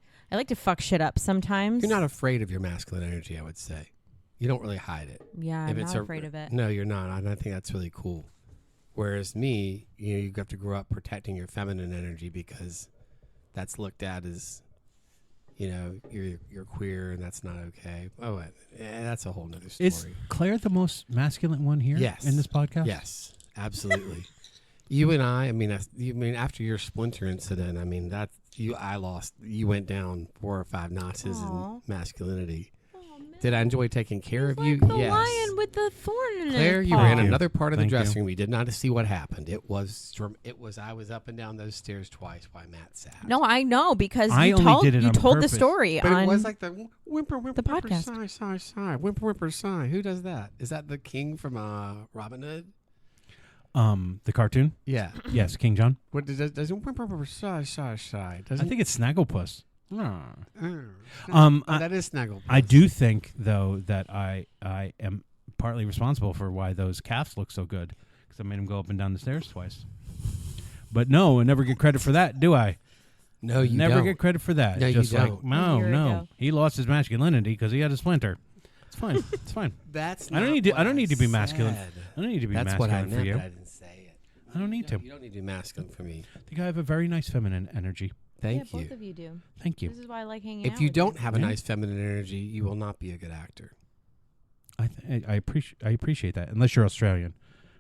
fuck shit up sometimes.
You're not afraid of your masculine energy, I would say. You don't really hide it.
Yeah,
If
I'm
it's
not afraid of it.
No, you're not. And I think that's really cool. Whereas me, you have to grow up protecting your feminine energy because that's looked at as, you're queer and that's not okay. Oh, that's a whole nother story.
Is Claire the most masculine one here
Yes.
in this podcast?
Yes, absolutely. You and I mean, after your splinter incident, I mean, you went down 4 or 5 notches in masculinity. Did I enjoy taking care of you?
Like the
Yes.
lion with the thorn in
Claire,
his
you
paw.
ran another part of the
Thank
dressing
you.
room. We did not see what happened. It was I was up and down those stairs twice while Matt sat.
No, I know because
I
you
only
told
did it
you
on
told the
purpose.
story
But
on
it was like the whimper, whimper,
the
whimper,
podcast.
sigh, sigh, sigh, whimper, whimper, sigh. Who does that? Is that the king from Robin Hood?
The cartoon.
Yeah.
Yes, King John.
What does whimper, whimper, sigh, sigh, sigh?
I think it's Snagglepuss.
that is Snagglepuss.
I do think though that I am partly responsible for why those calves look so good because I made them go up and down the stairs twice. But no, I never get credit for that, do I?
No, you
never
don't.
get credit for that.
No, you
Just like
don't.
no,
A year
no,
ago.
he lost his masculinity because he had a splinter. It's fine. It's fine.
That's
I don't
not
need to.
what
I don't need to be masculine.
said.
I don't need to be
That's what I
masculine for
meant,
you.
but I didn't say it.
I don't need to.
You don't need to be masculine for me.
I think I have a very nice feminine energy.
Thank
yeah,
you.
both of you do.
Thank you.
This is why I like hanging out.
If you
with
don't have a
Yeah.
nice feminine energy, you will not be a good actor.
I appreciate that. Unless you're Australian,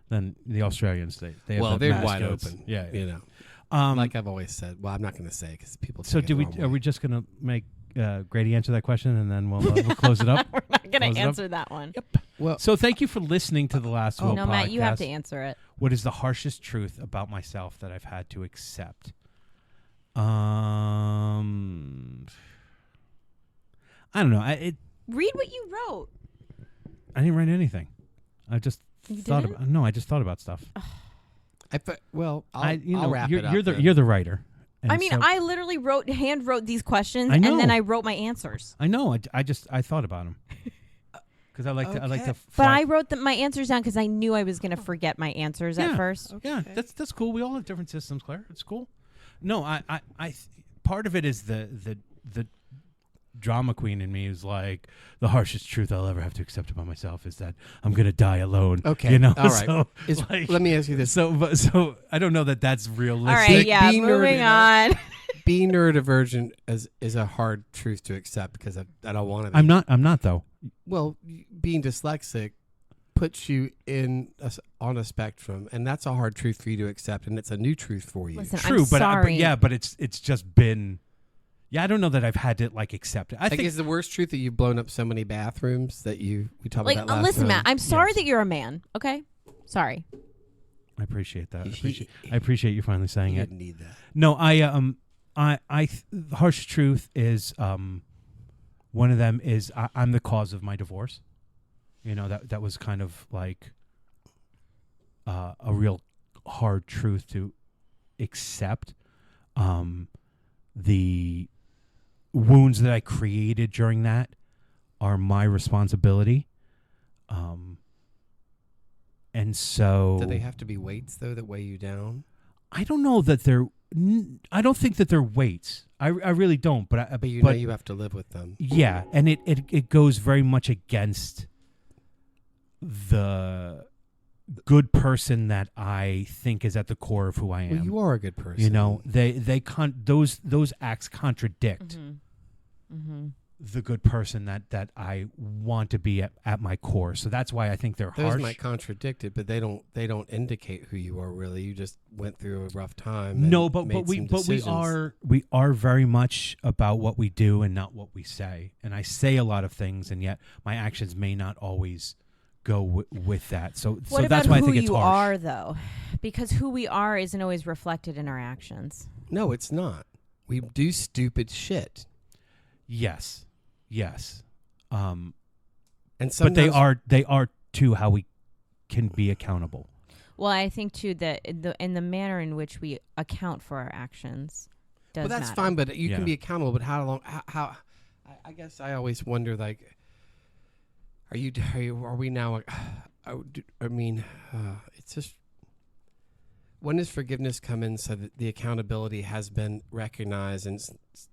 then the Australians they have
Well,
that
they're
mask
wide
goods.
open.
Yeah.
You know, like I've always said. Well, I'm not going to say because people.
So
take it
do
the
we?
wrong
Are
way.
we just gonna make Grady answer that question and then we'll close it up?
We're not going
Close
to
it up?
answer that one.
Well,
So thank you for listening to the last Will
No,
podcast.
Matt, you have to answer it.
What is the harshest truth about myself that I've had to accept? I don't know.
Read what you wrote.
I didn't write anything. I just
You
thought
didn't?
about. No, I just thought about stuff.
I'll wrap it up.
You're the writer. And
I mean,
so-
I literally hand wrote these questions,
I know.
and then I wrote my answers.
I know. I thought about them because I like
Okay.
to.
But
fly-
I wrote my answers down because I knew I was going to forget my answers
Yeah.
at first.
Yeah, that's cool. We all have different systems, Claire. It's cool. No, part of it is the drama queen in me is like the harshest truth I'll ever have to accept about myself is that I'm gonna die alone.
Okay,
you know.
all right.
So,
Let me ask you this:
so I don't know that that's realistic.
All right, yeah,
Be
moving
nerded
on.
being neurodivergent is a hard truth to accept because I don't want to.
I'm not though.
Well, being dyslexic puts you on a spectrum, and that's a hard truth for you to accept, and it's a new truth for you.
Listen,
True,
I'm sorry.
but it's just been. Yeah, I don't know that I've had to like accept it. I
Like,
think
is the worst truth that you've blown up so many bathrooms that we talked
Like,
about that last
listen,
time?
Matt, I'm sorry
Yes.
that you're a man. Okay, sorry.
I appreciate that.
He-
I appreciate you finally saying
You
it.
didn't need that.
No, the harsh truth is one of them is I'm the cause of my divorce. You know, that was kind of like a real hard truth to accept. The wounds that I created during that are my responsibility. And so
Do they have to be weights though that weigh you down?
I don't know that they're. I don't think that they're weights. I really don't. But
But you know you have to live with them.
yeah, and it goes very much against the good person that I think is at the core of who I am.
Well, you are a good person.
You know, those acts contradict the good person that I want to be at my core. So that's why I think they're
those
harsh.
might contradict it, but they don't indicate who you are really. You just went through a rough time. And
No, but
made
we
some
but
decisions.
we are very much about what we do and not what we say. And I say a lot of things, and yet my actions may not always go with that. So
What about
that's why I
who
think it's
you
harsh.
are, though? Because who we are isn't always reflected in our actions.
No, it's not. We do stupid shit,
Yes.
and
But
sometimes
they are too how we can be accountable.
Well, I think too that in the manner in which we account for our actions does
Well, that's
matter.
fine, but you
Yeah.
can be accountable. But how long? How I guess I always wonder, like, are we now? It's just, when does forgiveness come in so that the accountability has been recognized and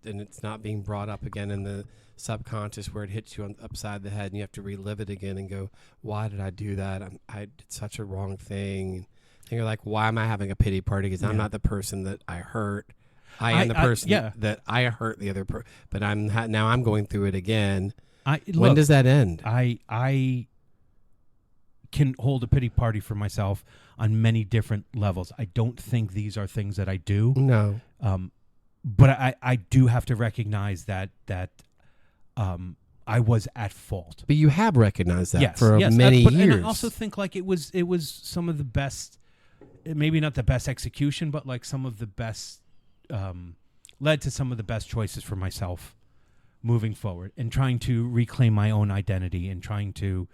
it's not being brought up again in the subconscious where it hits you upside the head and you have to relive it again and go, why did I do that? I did such a wrong thing. And you're like, why am I having a pity party? Because I'm
Yeah.
not the person that I hurt. I am the person that I hurt the other person, but now I'm going through it again. When does that end?
I can hold a pity party for myself on many different levels. I don't think these are things that I do.
No.
But I do have to recognize that I was at fault.
But you have recognized that for
yes,
many years.
And I also think like it was some of the best, maybe not the best execution, but like some of the best, led to some of the best choices for myself moving forward and trying to reclaim my own identity and trying to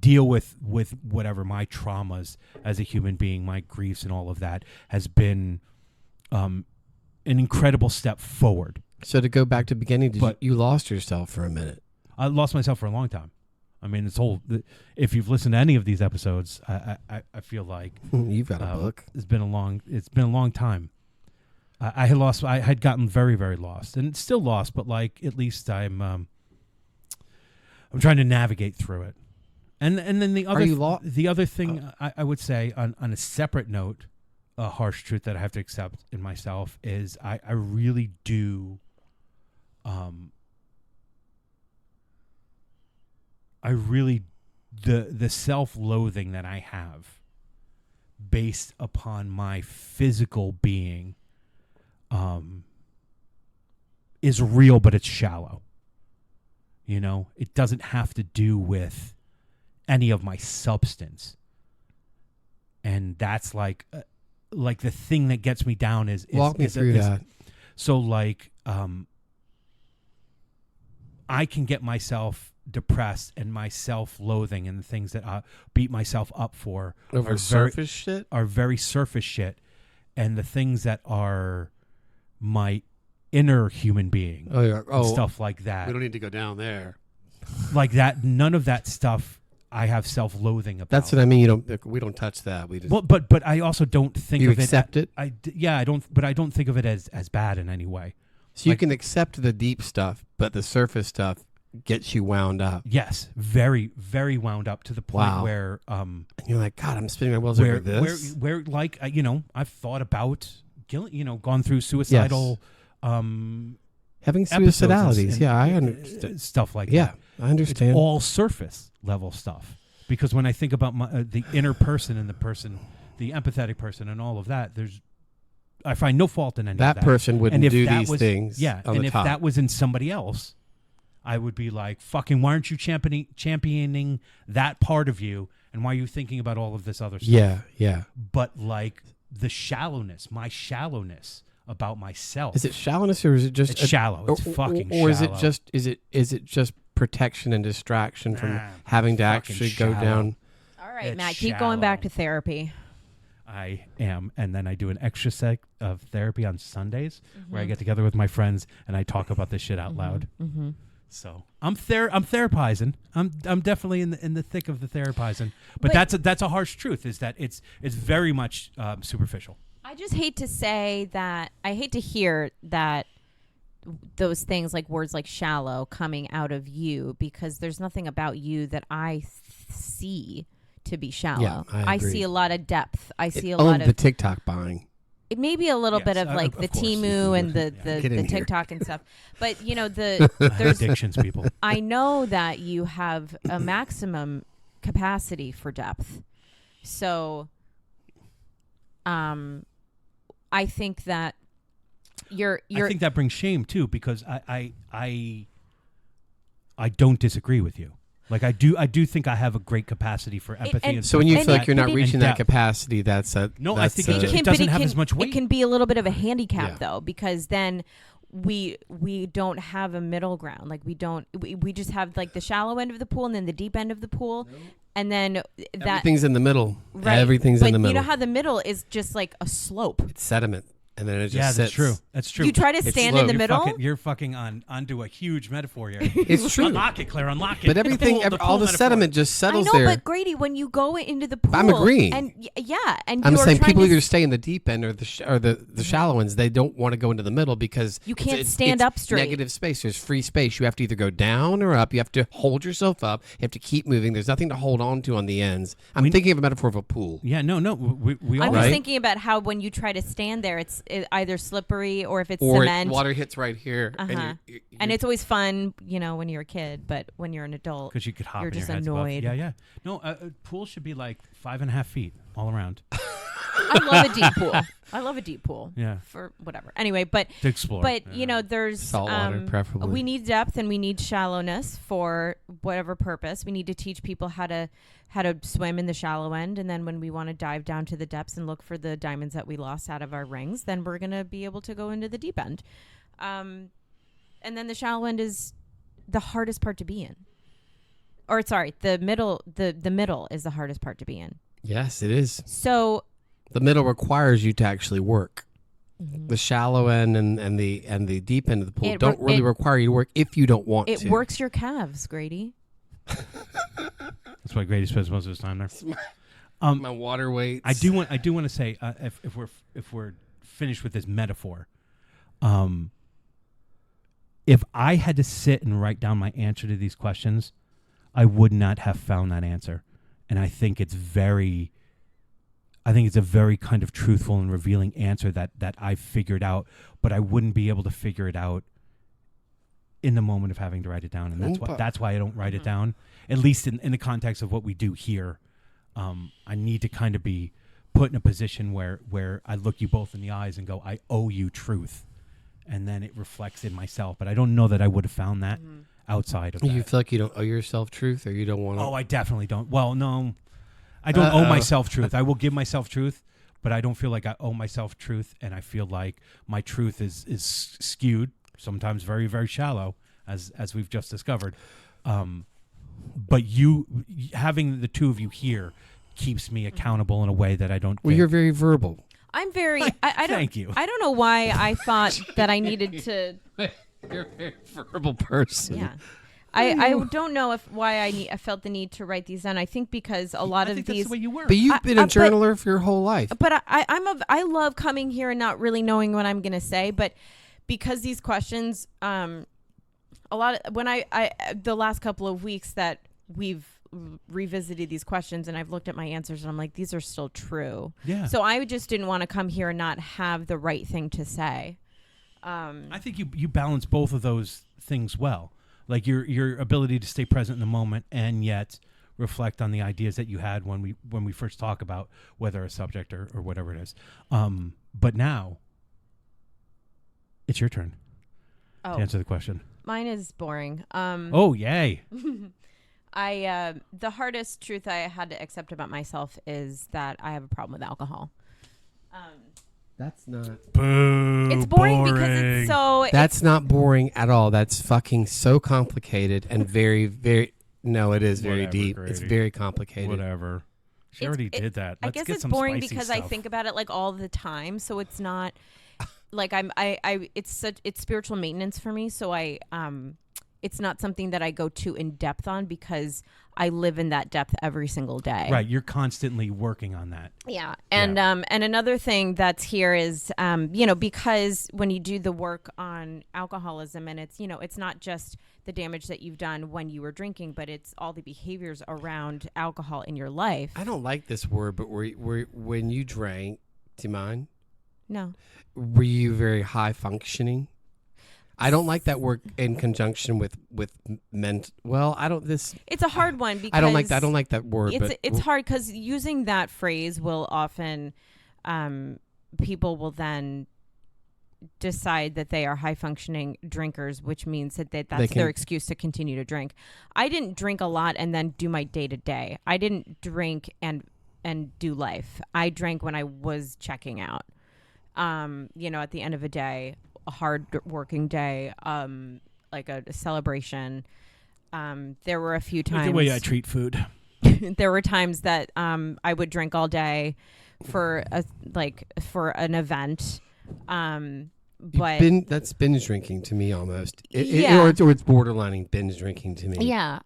deal with whatever my traumas as a human being, my griefs and all of that has been an incredible step forward.
So to go back to the beginning, you lost yourself for a minute.
I lost myself for a long time. I mean, if you've listened to any of these episodes, I feel like
you've got a book.
It's been a long time. I had gotten very, very lost, and it's still lost, but like at least I'm trying to navigate through it. And then the other thing I would say on a separate note, a harsh truth that I have to accept in myself is I really do. The self-loathing that I have based upon my physical being is real, but it's shallow. You know, it doesn't have to do with any of my substance. And that's like the thing that gets me down is
walk me through that.
So like I can get myself depressed, and my self-loathing and the things that I beat myself up for
over surface shit
are very surface shit, and the things that are my inner human being and stuff like that.
We don't need to go down there.
Like that, none of that stuff I have self-loathing about.
That's what I mean. We don't touch that. We just.
Well, but I also don't think
you
of
accept it.
I don't. But I don't think of it as bad in any way.
So you can accept the deep stuff, but the surface stuff gets you wound up.
Yes, very, very wound up to the point where
and you're like, God, I'm spinning my wheels over this.
Where like I've thought about gone through suicidal.
Having suicidalities. Yeah, I understand
stuff like that.
Yeah, I understand.
It's all surface level stuff. Because when I think about the inner person and the empathetic person and all of that, I find no fault in any of that.
That person wouldn't do these things.
Yeah, and if that was in somebody else, I would be like, fucking, why aren't you championing that part of you? And why are you thinking about all of this other stuff?
Yeah, yeah.
But like the shallowness, my shallowness about myself.
Is it shallowness or is it just
it's shallow? It's fucking shallow.
Or is it just protection and distraction from having to actually go down?
All right, Matt, keep going back to therapy.
I am, and then I do an extra set of therapy on Sundays where I get together with my friends and I talk about this shit out loud. Mm-hmm. So I'm therapizing. I'm definitely in the thick of the therapizing. But that's a harsh truth. Is that it's very much superficial.
I just hate to say that. I hate to hear that those things like words like shallow coming out of you, because there's nothing about you that I see to be shallow.
Yeah, I agree.
See a lot of depth. I see a lot of
the TikTok buying.
It may be a little bit of like the Temu and the TikTok and stuff, but there's
addictions, people.
I know that you have a maximum capacity for depth, so I think that I
think that brings shame too, because I don't disagree with you. Like I do think I have a great capacity for empathy.
So when you feel like you're not reaching that capacity, I think
it doesn't have as much weight.
It can be a little bit of a handicap though, because then we don't have a middle ground. Like we just have like the shallow end of the pool and then the deep end of the pool. Nope. And then
everything's in the middle.
Right.
Everything's in the middle.
You know how the middle is just like a slope.
It's sediment. And then it just sits.
That's true. That's true.
You try to stand in the middle.
You're fucking onto a huge metaphor here.
It's true.
Unlock it, Claire. Unlock it.
But everything, all the sediment just settles there.
I know, but Grady, when you go into the pool,
I'm agreeing.
And and
I'm saying people either stay in the deep end or the shallow ends. They don't want to go into the middle because
you can't stand up straight.
Negative space. There's free space. You have to either go down or up. You have to hold yourself up. You have to keep moving. There's nothing to hold on to on the ends. I'm thinking of a metaphor of a pool.
Yeah, no. We all
I'm just thinking about how when you try to stand there, it's either slippery or if it's
or
cement.
water hits right here,
And it's always fun, when you're a kid, but when you're an adult,
because you could hop.
you're
and
just
your head's above.
annoyed.
Yeah. No, a pool should be like 5.5 feet all around.
I love a deep pool. I love a deep pool.
Yeah.
For whatever. Anyway, but
To explore.
But there's
saltwater, preferably.
We need depth and we need shallowness for whatever purpose. We need to teach people how to swim in the shallow end, and then when we want to dive down to the depths and look for the diamonds that we lost out of our rings, then we're gonna be able to go into the deep end. And then the shallow end is the hardest part to be in. Or sorry, the middle. The middle is the hardest part to be in.
Yes, it is.
So
the middle requires you to actually work. The shallow end and the deep end of the pool don't really require you to work if you don't want to.
It works your calves, Grady.
That's why Grady spends most of his time there.
My water weights.
I do want to say if we're finished with this metaphor, if I had to sit and write down my answer to these questions, I would not have found that answer, and I think it's a very kind of truthful and revealing answer that I've figured out, but I wouldn't be able to figure it out in the moment of having to write it down, and that's why I don't write it down. At least in the context of what we do here, I need to kind of be put in a position where I look you both in the eyes and go, I owe you truth, and then it reflects in myself. But I don't know that I would have found that outside of that.
You feel like you don't owe yourself truth, or you don't want to?
Oh, I definitely don't. Well, no, I don't owe myself truth. I will give myself truth, but I don't feel like I owe myself truth, and I feel like my truth is skewed, sometimes very, very shallow, as we've just discovered. But you having the two of you here keeps me accountable in a way that I don't.
Well, you're very verbal.
I'm very. I don't.
Thank you.
I don't know why I thought that I needed to.
You're a very verbal person.
Yeah. I don't know why I felt the need to write these down. I think because a lot
I
of
think
these.
that's the way you were.
But you've been a journaler for your whole life.
But I love coming here and not really knowing what I'm gonna say. But because these questions, a lot of when the last couple of weeks that we've revisited these questions and I've looked at my answers and I'm like, these are still true.
Yeah.
So I just didn't want to come here and not have the right thing to say.
I think you balance both of those things well, like your ability to stay present in the moment and yet reflect on the ideas that you had when we first talk about whether a subject or whatever it is. But now it's your turn to answer the question.
Mine is boring.
Oh, yay.
The hardest truth I had to accept about myself is that I have a problem with alcohol.
That's not.
Boo.
It's boring because it's so.
That's not boring at all. That's fucking so complicated and very, very. No, it is very
Whatever,
deep.
Grady.
It's very complicated.
Whatever. She already did that.
I
Let's
guess
get
it's
some
boring
spicy
because
stuff.
I think about it like all the time. So it's not like it's spiritual maintenance for me. So it's not something that I go too in depth on because I live in that depth every single day.
Right. You're constantly working on that.
Yeah. And and another thing that's here is, because when you do the work on alcoholism and it's not just the damage that you've done when you were drinking, but it's all the behaviors around alcohol in your life.
I don't like this word, but when you drank, do you mind?
No.
Were you very high functioning? I don't like that word in conjunction with Well, I don't.
It's a hard one because
I don't like that word.
It's hard because using that phrase will often, people will then decide that they are high functioning drinkers, which means that's their excuse to continue to drink. I didn't drink a lot and then do my day to day. I didn't drink and do life. I drank when I was checking out. At the end of a day. A hard working day, like a celebration. There were a few times.
Like the way I treat food.
There were times that I would drink all day for an event. But
that's binge drinking to me almost.
Yeah.
Or it's borderlining binge drinking to me.
Yeah.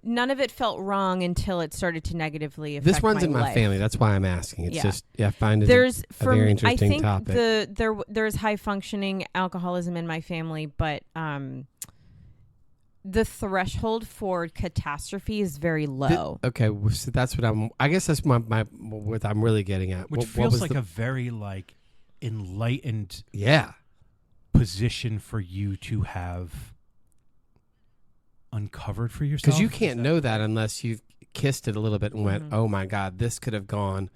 None of it felt wrong until it started to negatively affect
This runs in my
life.
family. That's why I'm asking. It's just I find it
there's
a very interesting topic.
I think there's high functioning alcoholism in my family, but the threshold for catastrophe is very low.
Okay, so that's what I guess that's my what I'm really getting at.
Which feels like a very enlightened
Yeah.
position for you to have uncovered for yourself.
Because you can't know that unless you've kissed it a little bit and went, oh my God, this could have gone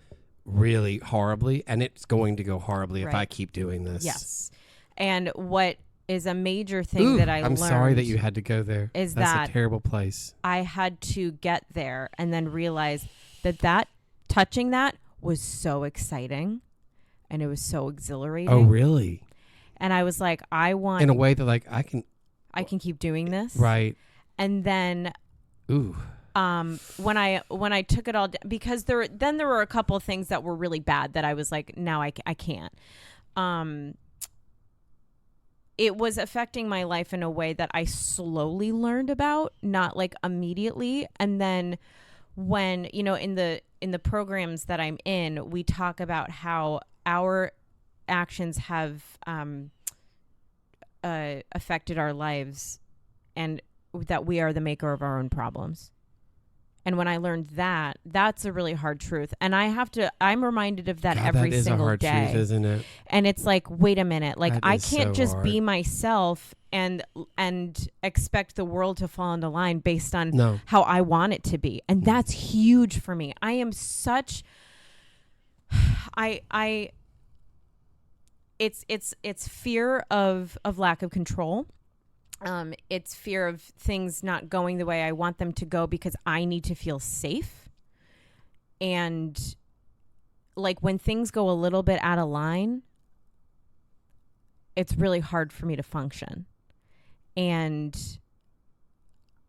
really horribly, and it's going to go horribly if I keep doing this.
Yes. And what is a major thing that I learned.
I'm sorry that you had to go there.
That's
a terrible place.
I had to get there and then realize that touching that was so exciting and it was so exhilarating.
Oh, really?
And I was like, I want
in a way that like I can
keep doing this.
Right.
And then
ooh.
When I took it all down, because there were a couple of things that were really bad that I was like, now I can't. It was affecting my life in a way that I slowly learned about, not like immediately. And then when, in the programs that I'm in, we talk about how our actions have affected our lives and that we are the maker of our own problems. And when I learned that, that's a really hard truth. And I'm reminded of that every single day. That is a hard truth,
isn't it?
And it's like, wait a minute, like I can't just
hard.
be myself and expect the world to fall into line based on how I want it to be. And that's huge for me. I am such it's fear of lack of control. It's fear of things not going the way I want them to go because I need to feel safe. And like when things go a little bit out of line, it's really hard for me to function. And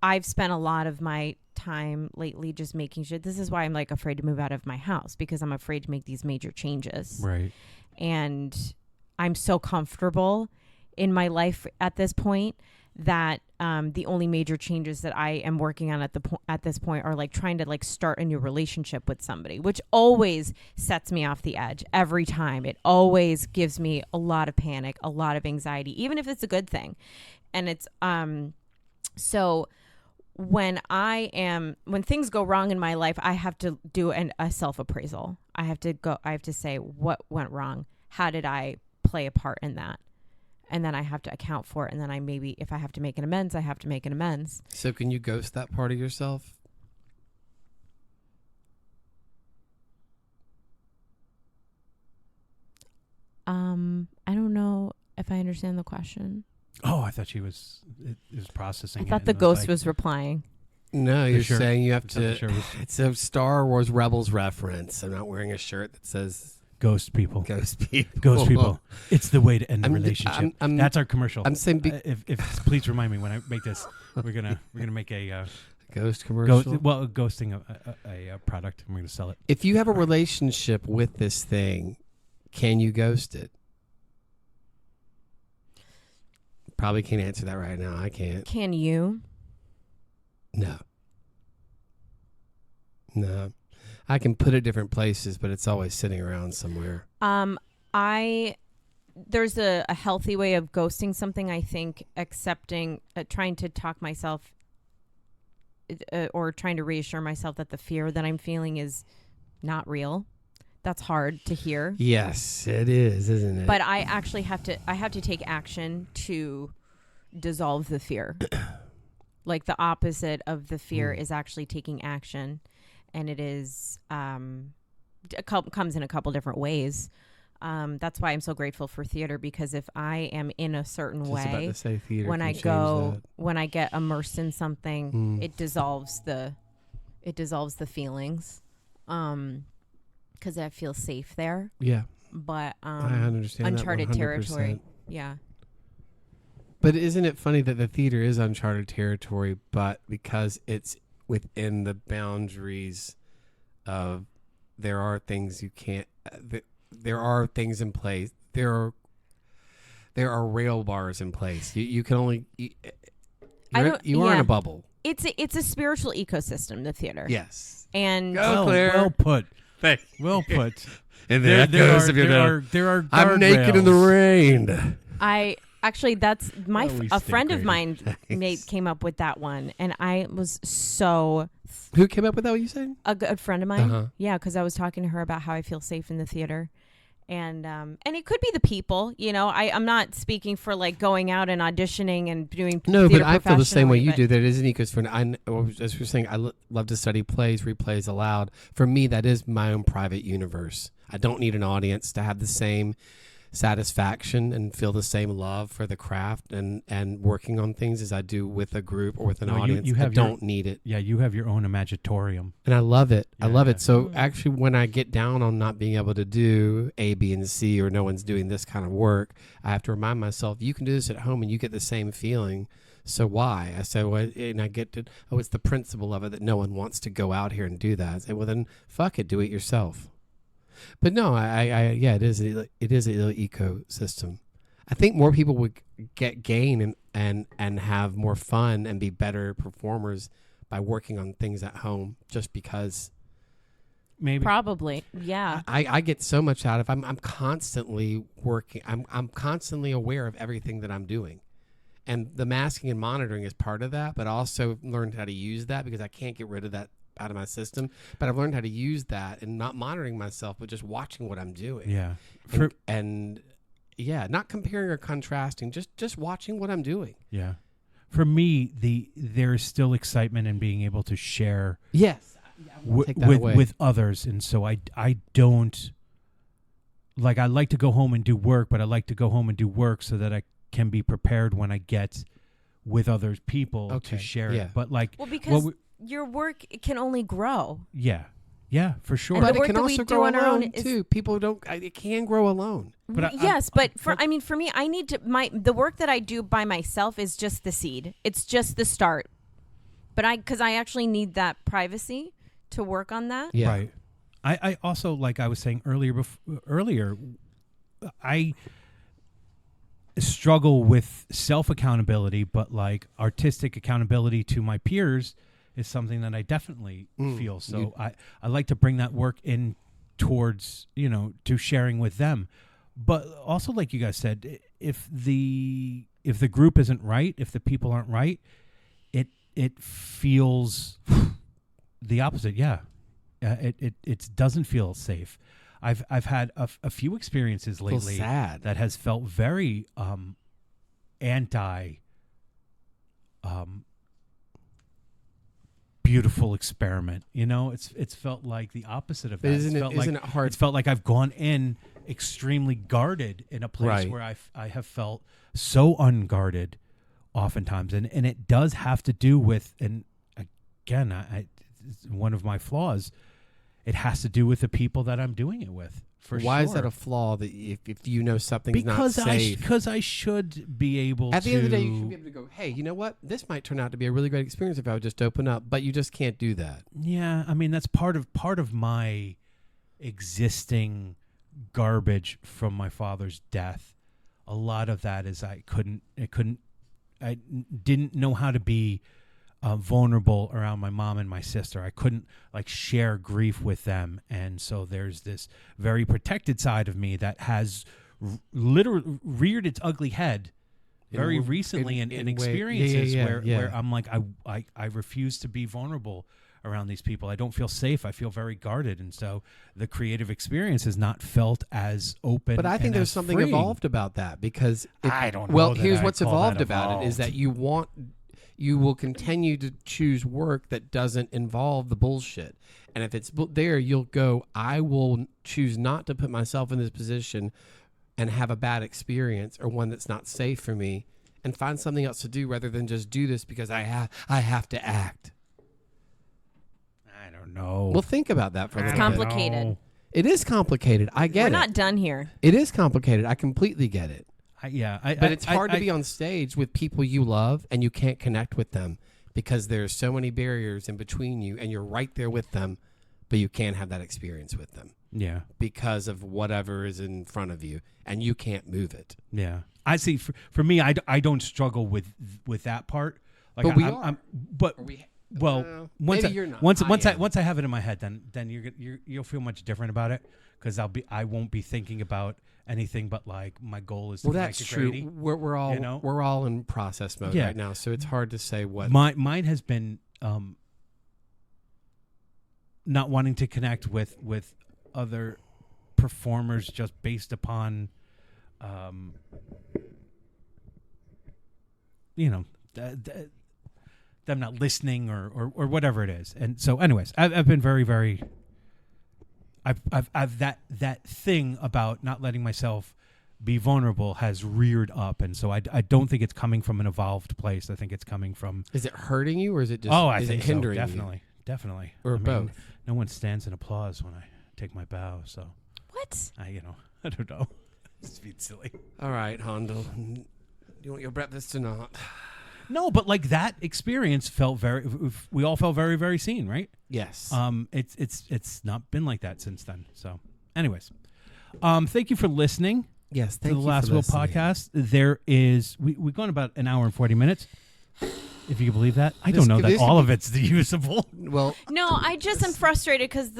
I've spent a lot of my time lately just making sure, this is why I'm like afraid to move out of my house, because I'm afraid to make these major changes.
Right.
And I'm so comfortable in my life at this point that the only major changes that I am working on at this point are like trying to like start a new relationship with somebody, which always sets me off the edge every time. It always gives me a lot of panic, a lot of anxiety, even if it's a good thing. And it's so when things go wrong in my life, I have to do a self-appraisal. I have to say, what went wrong? How did I play a part in that? And then I have to account for it. And then if I have to make an amends, I have to make an amends.
So can you ghost that part of yourself?
I don't know if I understand the question.
Oh, I thought she was processing.
I thought the ghost was replying.
No, you're saying you have to.
It's
a Star Wars Rebels reference. I'm not wearing a shirt that says
ghost people.
Ghost people.
Ghost people. It's the way to end the relationship. That's our commercial.
I'm saying,
if please remind me when I make this. We're gonna make a
ghost commercial.
Ghosting a product. And we're gonna sell it.
If you have a relationship with this thing, can you ghost it? Probably can't answer that right now. I can't.
Can you?
No. I can put it different places, but it's always sitting around somewhere.
There's a healthy way of ghosting something. I think accepting, trying to talk myself or trying to reassure myself that the fear that I'm feeling is not real. That's hard to hear.
Yes, it is, isn't it?
But I actually have to take action to dissolve the fear. Like the opposite of the fear is actually taking action. And it is comes in a couple different ways. That's why I'm so grateful for theater, because if I am in a certain way, when I get immersed in something, it dissolves the feelings. Because I feel safe there.
Yeah.
But
I understand
uncharted
that 100%.
territory. Yeah.
But isn't it funny that the theater is uncharted territory, but because it's within the boundaries of there are things you can't there are things in place. There are rail bars in place. You can only you are in a bubble.
It's a spiritual ecosystem, the theater.
Yes.
And
well put. Well put.
And there are I'm naked in the rain.
That's a friend of mine came up with that one, and I was so.
Who came up with that? What you saying?
A good friend of mine. Yeah, because I was talking to her about how I feel safe in the theater, And it could be the people, you know. I'm not speaking for like going out and auditioning and doing
No, but
theater
I feel the same way
professionally,
you
but-
do. That is an ecosystem. As we're saying, love to study plays, replays aloud. For me, that is my own private universe. I don't need an audience to have the same satisfaction and feel the same love for the craft and working on things as I do with a group or with an audience. I don't need it.
Yeah, you have your own imaginatorium.
And I love it. I love
Yeah.
it. So actually, when I get down on not being able to do A, B, and C, or no one's doing this kind of work, I have to remind myself, you can do this at home and you get the same feeling. So why? I say, well, and I get to, it's the principle of it that no one wants to go out here and do that. I say, well, then fuck it, do it yourself. But no, it is an ecosystem. I think more people would gain and have more fun and be better performers by working on things at home, just because.
Maybe.
Probably, yeah.
I get so much out of. I'm constantly working. I'm constantly aware of everything that I'm doing, and the masking and monitoring is part of that. But I also learned how to use that because I can't get rid of that out of my system. But I've learned how to use that and not monitoring myself, but just watching what I'm doing.
Yeah.
And not comparing or contrasting, just watching what I'm doing.
Yeah. For me, there's still excitement in being able to share
Yes.
with others, and so I don't like. I like to go home and do work, but I like to go home and do work so that I can be prepared when I get with other people to share it. But like,
well, because your work can only grow.
Yeah, for sure.
And
But
the
it
work
can
that we
also
do
grow
on our own
alone
is-
too. People don't. It can grow alone.
But
for me, I need to the work that I do by myself is just the seed. It's just the start. But because I actually need that privacy to work on that.
Yeah.
Right. I also, like I was saying earlier, I struggle with self accountability, but like artistic accountability to my peers is something that I definitely feel. So I like to bring that work in towards, to sharing with them. But also, like you guys said, if the group isn't right, if the people aren't right, it feels the opposite. Yeah. It doesn't feel safe. I've had a few experiences lately that has felt very anti beautiful experiment. It's felt like the opposite of that.
Isn't it hard?
It's felt like I've gone in extremely guarded in a place where I have felt so unguarded oftentimes, and it does have to do with, and again, it's one of my flaws. It has to do with the people that I'm doing it with.
Why is that a flaw? That if you know something's not safe?
Because I should be able to.
At the end of the day, you should be able to go, hey, you know what? This might turn out to be a really great experience if I would just open up. But you just can't do that.
Yeah, I mean that's part of my existing garbage from my father's death. A lot of that is I didn't know how to be vulnerable around my mom and my sister. I couldn't share grief with them, and so there's this very protected side of me that has literally reared its ugly head very recently in experiences where I'm like I refuse to be vulnerable around these people. I don't feel safe. I feel very guarded, and so the creative experience has not felt as open.
But I think there's something
freeing.
evolved about that because
I don't know.
Well,
that
here's
I'd
what's
call
evolved
that
about it is that you will continue to choose work that doesn't involve the bullshit. And if it's there, you'll go, I will choose not to put myself in this position and have a bad experience or one that's not safe for me, and find something else to do rather than just do this because I have to act.
I don't know.
Well, think about that for a little bit.
Complicated.
It is complicated. I get
We're
it.
not done here.
It is complicated. I completely get it. But it's hard to be on stage with people you love and you can't connect with them because there's so many barriers in between you and you're right there with them, but you can't have that experience with them.
Yeah.
Because of whatever is in front of you and you can't move it.
Yeah. I see. For me, I don't struggle with that part. Like
But we
I'm,
are.
I'm, but well, once
maybe
I,
you're not.
once
I
once
am.
once I have it in my head, then you'll feel much different about it because I won't be thinking about anything but like my goal is to
That's
connect to
true.
Grady.
We're all we're all in process mode right now, so it's hard to say what.
Mine has been not wanting to connect with other performers just based upon, them not listening or whatever it is. And so, anyways, I've been very, very. I've that thing about not letting myself be vulnerable has reared up, and so I don't think it's coming from an evolved place. I think it's coming from.
Is it hurting you, or is it just?
I
is
think
it hindering
so.
you?
Definitely,
Or both.
No one stands in applause when I take my bow, so
What?
I don't know. It's being silly.
All right, Hondo. Do you want your breakfast or not?
No, but like that experience felt very. We all felt very, very seen, right?
Yes.
It's not been like that since then. So, anyways, thank you for listening.
Yes.
To
Thank
the
you
Last
for
Will
listening.
podcast. There is we've gone about an hour and 40 minutes. If you can believe that, I
This
don't know
could-
that
this
all
could
of it's usable.
Well,
No, I just am frustrated because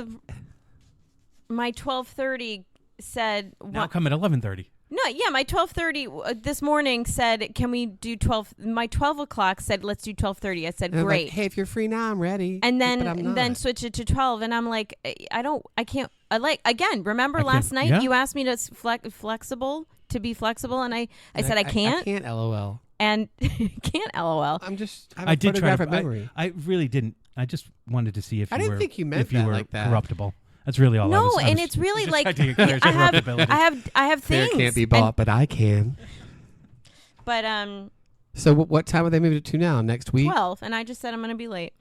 my 12:30 said
Now come at 11:30.
No, yeah, my 12:30 this morning said, "Can we do 12?" My 12 o'clock said, "Let's do 12:30." I said,
and I'm
"Great."
like, hey, if you're free now, I'm ready.
And
But I'm
then
not.
switch it to 12, and I'm like, I can't. I like again. Remember
I
last
can't-
night
yeah.
you asked me to to be flexible, and I said I can't,
I can't. LOL.
and can't. LOL.
I'm just. I, have
I
a
did try to.
photographic memory.
I really didn't. I just wanted to see if
I
you
didn't
were.
think you meant
if you
that
were
like that.
corruptible. That's really all. I
No,
was, I
and
was
it's really
just
like
trying to get Claire's
I have
corruptibility.
I have
Claire
things.
can't be
and-
bought, but I can.
but
So what time would they move it to now? Next week?
12, and I just said I'm going to be late.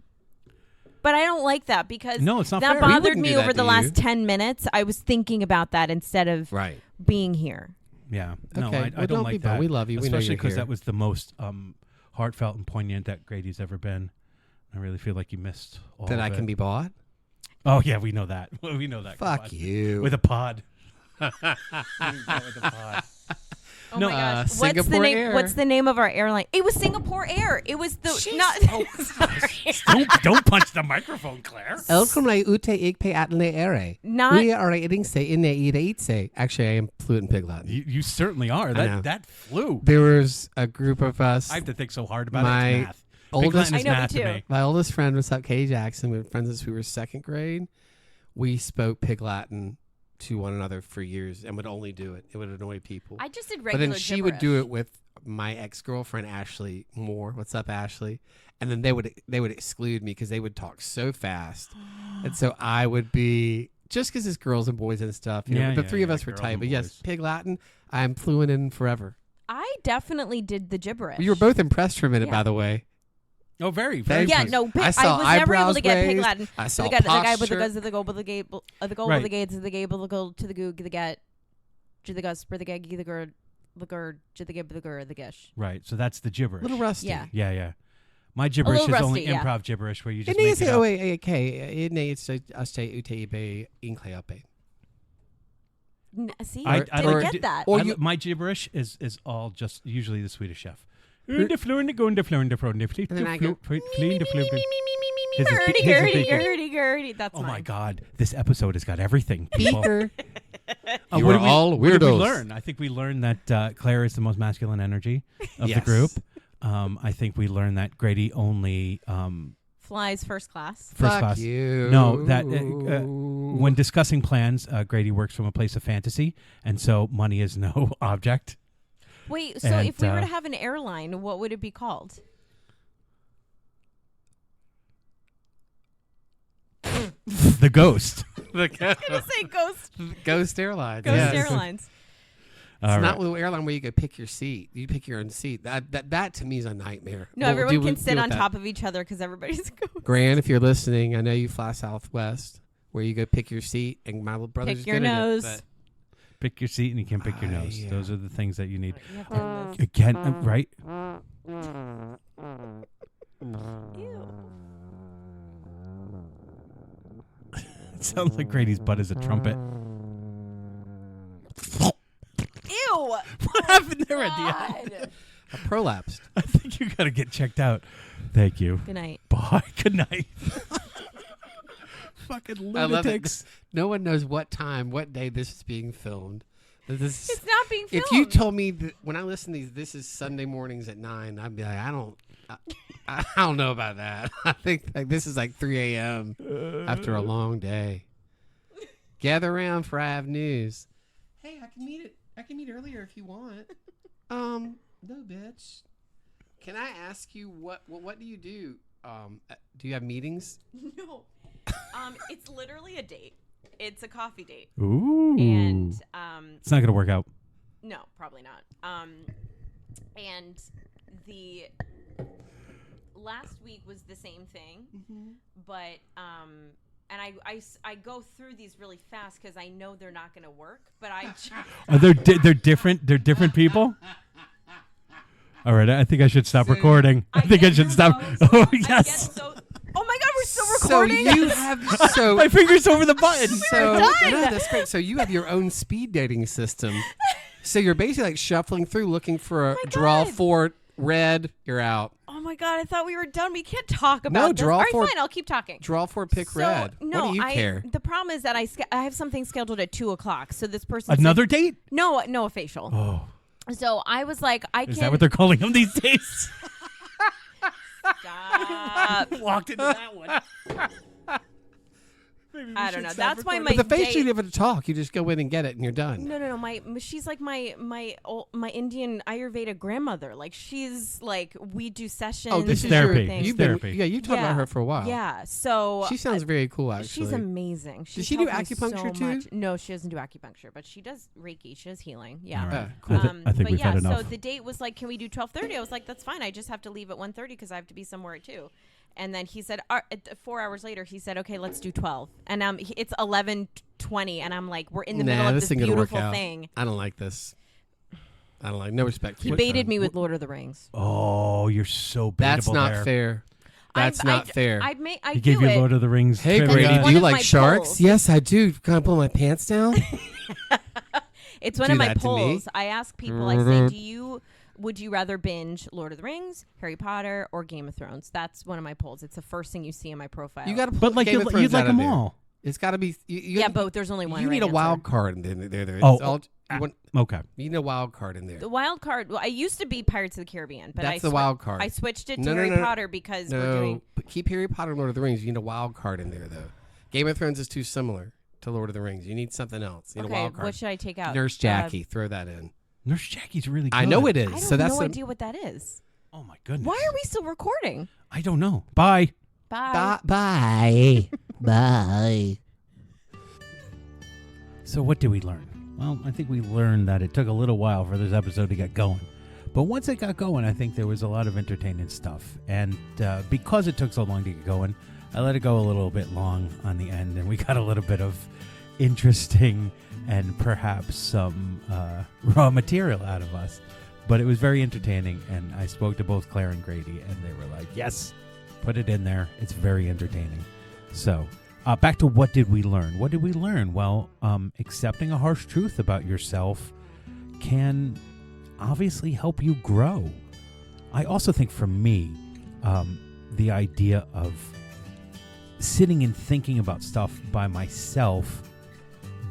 But I don't like that because
No, it's not
that
fair. We
bothered
wouldn't
me
do that
over
to
the
you.
last 10 minutes. I was thinking about that instead of
Right.
being here.
Yeah. No,
Okay.
I
Well,
don't
don't
like
be bummed.
that.
We love you. We know
Especially
you're
because
here.
that was the most heartfelt and poignant that Grady's ever been. I really feel like you missed all
That
of
I
it.
can be bought?
Oh yeah, we know that. We know that. Come
Fuck
on.
you.
With a pod. With a pod.
Oh
No,
my gosh. What's the
Singapore
name?
Air.
What's the name of our airline? It was Singapore Air. It was the not. Sorry.
don't punch the microphone, Claire.
Welkom naar UTXP Atelier.
Not-
We are reading say in the Actually, I am fluent in Pig Latin.
You certainly are.
know.
That flew.
There was a group of us.
I have to think so hard about
My
it. It's math. Big
oldest-
Latin is
I know, me
math to
too.
me.
My oldest friend was up, Kay Jackson. We were friends since we were second grade. We spoke Pig Latin to one another for years and would only do it. It would annoy people.
I just did
But
regular.
then she would do it with my ex-girlfriend Ashley Moore. What's up, Ashley? And then they would exclude me because they would talk so fast, and so I would be just because it's girls and boys and stuff. You know,
Yeah,
the
yeah,
three of
yeah,
us were
girls
tight.
and
But yes,
boys.
Pig Latin, I'm fluent in forever.
I definitely did the gibberish.
You were both impressed for a minute,
Yeah.
by the way.
Oh, very,
Thank
very.
you.
Yeah,
pleased.
no,
I
I
saw
was never able
eyebrows
to get Pig
raised.
Latin.
I saw
the guy with the
posture.
guys, the goal, with the gate, the goal,
Right.
with the gates, the gable, the goal to the goo, the get, to the gus, for the gag, the gird, to the gib, the gur, the gish.
Right. So that's the
A
gibberish.
little rusty.
Yeah.
Yeah, yeah. My gibberish is
little
only
rusty, yeah.
improv gibberish where you just
It
make
is
it up.
okay. It needs to stay UTB inkleape.
See,
I
didn't
don't-
get that.
Or
I-
you-
my gibberish is all just usually the Swedish chef. The floor and the go and the floor and the floor and the
And then I go,
floor and the floor. His is-
Gurdy,
his is
gurdy,
bacon.
gurdy, gurdy. That's
Oh my
mine.
God! This episode has got everything. people.
Peeker.
Uh,
You
what
are
did we-
all
What did we
weirdos.
learn? I think we learned that Claire is the most masculine energy of the
Yes.
group. I think we learned that Grady only
Flies first class.
first
Fuck
class.
you.
No, that when discussing plans, Grady works from a place of fantasy, and so money is no object.
Wait, so
And,
if we were to have an airline, what would it be called?
The ghost.
the
I'm gonna say Ghost
Ghost Airlines.
Ghost
yes.
Airlines.
It's
All
not
right.
the airline where you go pick your seat. You pick your own seat. That to me is a nightmare.
No,
We'll
everyone
deal
can
with-
sit
deal
on
with that.
top of each other because everybody's Ghost.
Gran, if you're listening, I know you fly Southwest, where you go pick your seat, and my little brother's
Pick your
good at it,
nose.
but-
Pick your seat and you can't pick your nose.
yeah.
Those are the things that you need.
You have to have this.
Again, right?
Ew.
It sounds like Grady's butt is a trumpet.
Ew.
What happened there at the end?
God.
I prolapsed.
I think you got to get checked out. Thank you.
Good night.
Bye. Good night. Fucking
I love it.
lunatics.
No one knows what time, what day this is being filmed. This
It's not being filmed.
if you told me that when I listen to these, this is Sunday mornings at 9, I'd be like, I don't know about that. I think like this is like 3 a.m. after a long day. Gather around for I have news. Hey, I can meet earlier if you want. No, bitch. Can I ask you what do you do? Do you have meetings?
No. It's literally a date. It's a coffee date.
Ooh.
And
it's not going to work out.
no, probably not. And the last week was the same thing, but and I go through these really fast because I know they're not going to work. But
They're different. They're different people. All right, I think I should stop recording. I think I should stop. Oh yes.
Oh my God, we're still recording.
So you have
my fingers over the button.
So
done.
no, that's great. So you have your own speed dating system. So you're basically like shuffling through, looking for a draw
God.
4 red. You're out.
Oh my God, I thought we were done. We can't talk about this.
draw
All right,
4
fine, I'll keep talking.
Draw 4 pick red.
No,
what do you care?
The problem is that I have something scheduled at 2:00. So this person
Another date?
No, a facial.
Oh,
So I was like,
is that what they're calling them these days?
Stop.
Walked into that one.
I don't know. That's why
But
my
the face
date.
you never talk. You just go in and get it, and you're done.
No. She's like my Indian Ayurveda grandmother. Like she's like we do sessions.
Oh, this is
therapy.
your thing.
You've
therapy.
been, you talked about her for a while.
Yeah. So
She sounds very cool, actually.
she's amazing.
Does she do
helped me
acupuncture
so
too?
much. No, she doesn't do acupuncture, but she does Reiki. She does healing. Yeah.
All right.
Cool.
I think
but
we've
yeah,
had enough.
so the date was like, can we do 12:30? I was like, that's fine. I just have to leave at 1:30 because I have to be somewhere at 2. And then he said, 4 hours later, he said, okay, let's do 12. And it's 11:20, and I'm like, we're in the middle of this
ain't gonna work
beautiful
out.
thing.
I don't like this. I don't like. No respect.
He baited me with Lord of the Rings.
Oh, you're so baitable.
That's not
there.
fair. That's not fair.
I
He gave
do
you
it.
Lord of the Rings.
Hey,
trivia.
Brady, do
one
you
of
like
my
sharks?
polls.
Yes, I do. Can I pull my pants down?
It's one
Do
of my
that to me.
polls. I ask people, I say, would you rather binge Lord of the Rings, Harry Potter, or Game of Thrones? That's one of my polls. It's the first thing you see in my profile.
You got to put
But like
Game of
you'd
Thrones
like
out of
them
there.
all.
It's got to be.
yeah, but there's only one.
You
right
need a
answer.
wild card in there.
Oh,
It's all,
okay.
you need a wild card in there.
The wild card. Well, I used to be Pirates of the Caribbean, but
That's the wild card.
I switched it to
No, no,
Harry
no, no.
Potter because we're
No,
doing.
but keep Harry Potter and Lord of the Rings. You need a wild card in there, though. Game of Thrones is too similar to Lord of the Rings. You need something else. You need a
Okay,
wild card.
what should I take out?
Nurse Jackie, throw that in.
Nurse Jackie's really good.
I know it is.
I don't
so that's
no idea what that is.
Oh my goodness.
Why are we still recording?
I don't know. Bye.
Bye.
Bye. Bye.
So what did we learn? Well, I think we learned that it took a little while for this episode to get going. But once it got going, I think there was a lot of entertaining stuff. And because it took so long to get going, I let it go a little bit long on the end, and we got a little bit of interesting and perhaps some raw material out of us. But it was very entertaining, and I spoke to both Claire and Grady, and they were like, yes, put it in there. It's very entertaining. So back to what did we learn? What did we learn? Well, accepting a harsh truth about yourself can obviously help you grow. I also think for me, the idea of sitting and thinking about stuff by myself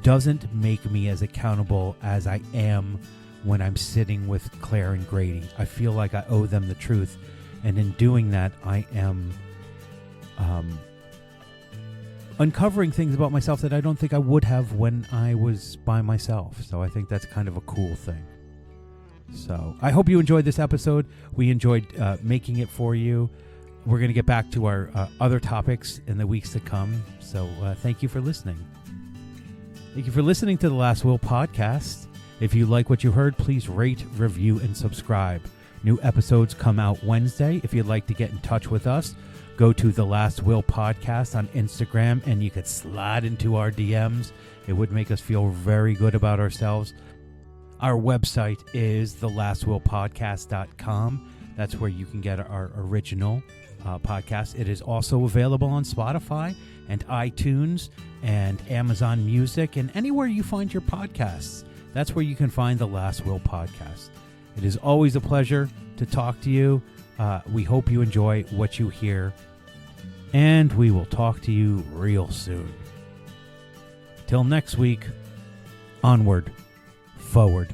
doesn't make me as accountable as I am when I'm sitting with Claire and Grady. I feel like I owe them the truth, and in doing that, I am uncovering things about myself that I don't think I would have when I was by myself. So I think that's kind of a cool thing. So I hope you enjoyed this episode. We enjoyed making it for you. We're going to get back to our other topics in the weeks to come. So thank you for listening. Thank you for listening to the Last Will podcast. If you like what you heard, please rate, review, and subscribe. New episodes come out Wednesday. If you'd like to get in touch with us, go to The Last Will podcast on Instagram, and you could slide into our DMs. It would make us feel very good about ourselves. Our website is thelastwillpodcast.com. That's where you can get our original podcast. It is also available on Spotify and iTunes and Amazon Music and anywhere you find your podcasts. That's where you can find The Last Will podcast. It is always a pleasure to talk to you. We hope you enjoy what you hear, and we will talk to you real soon. Till next week, onward, forward,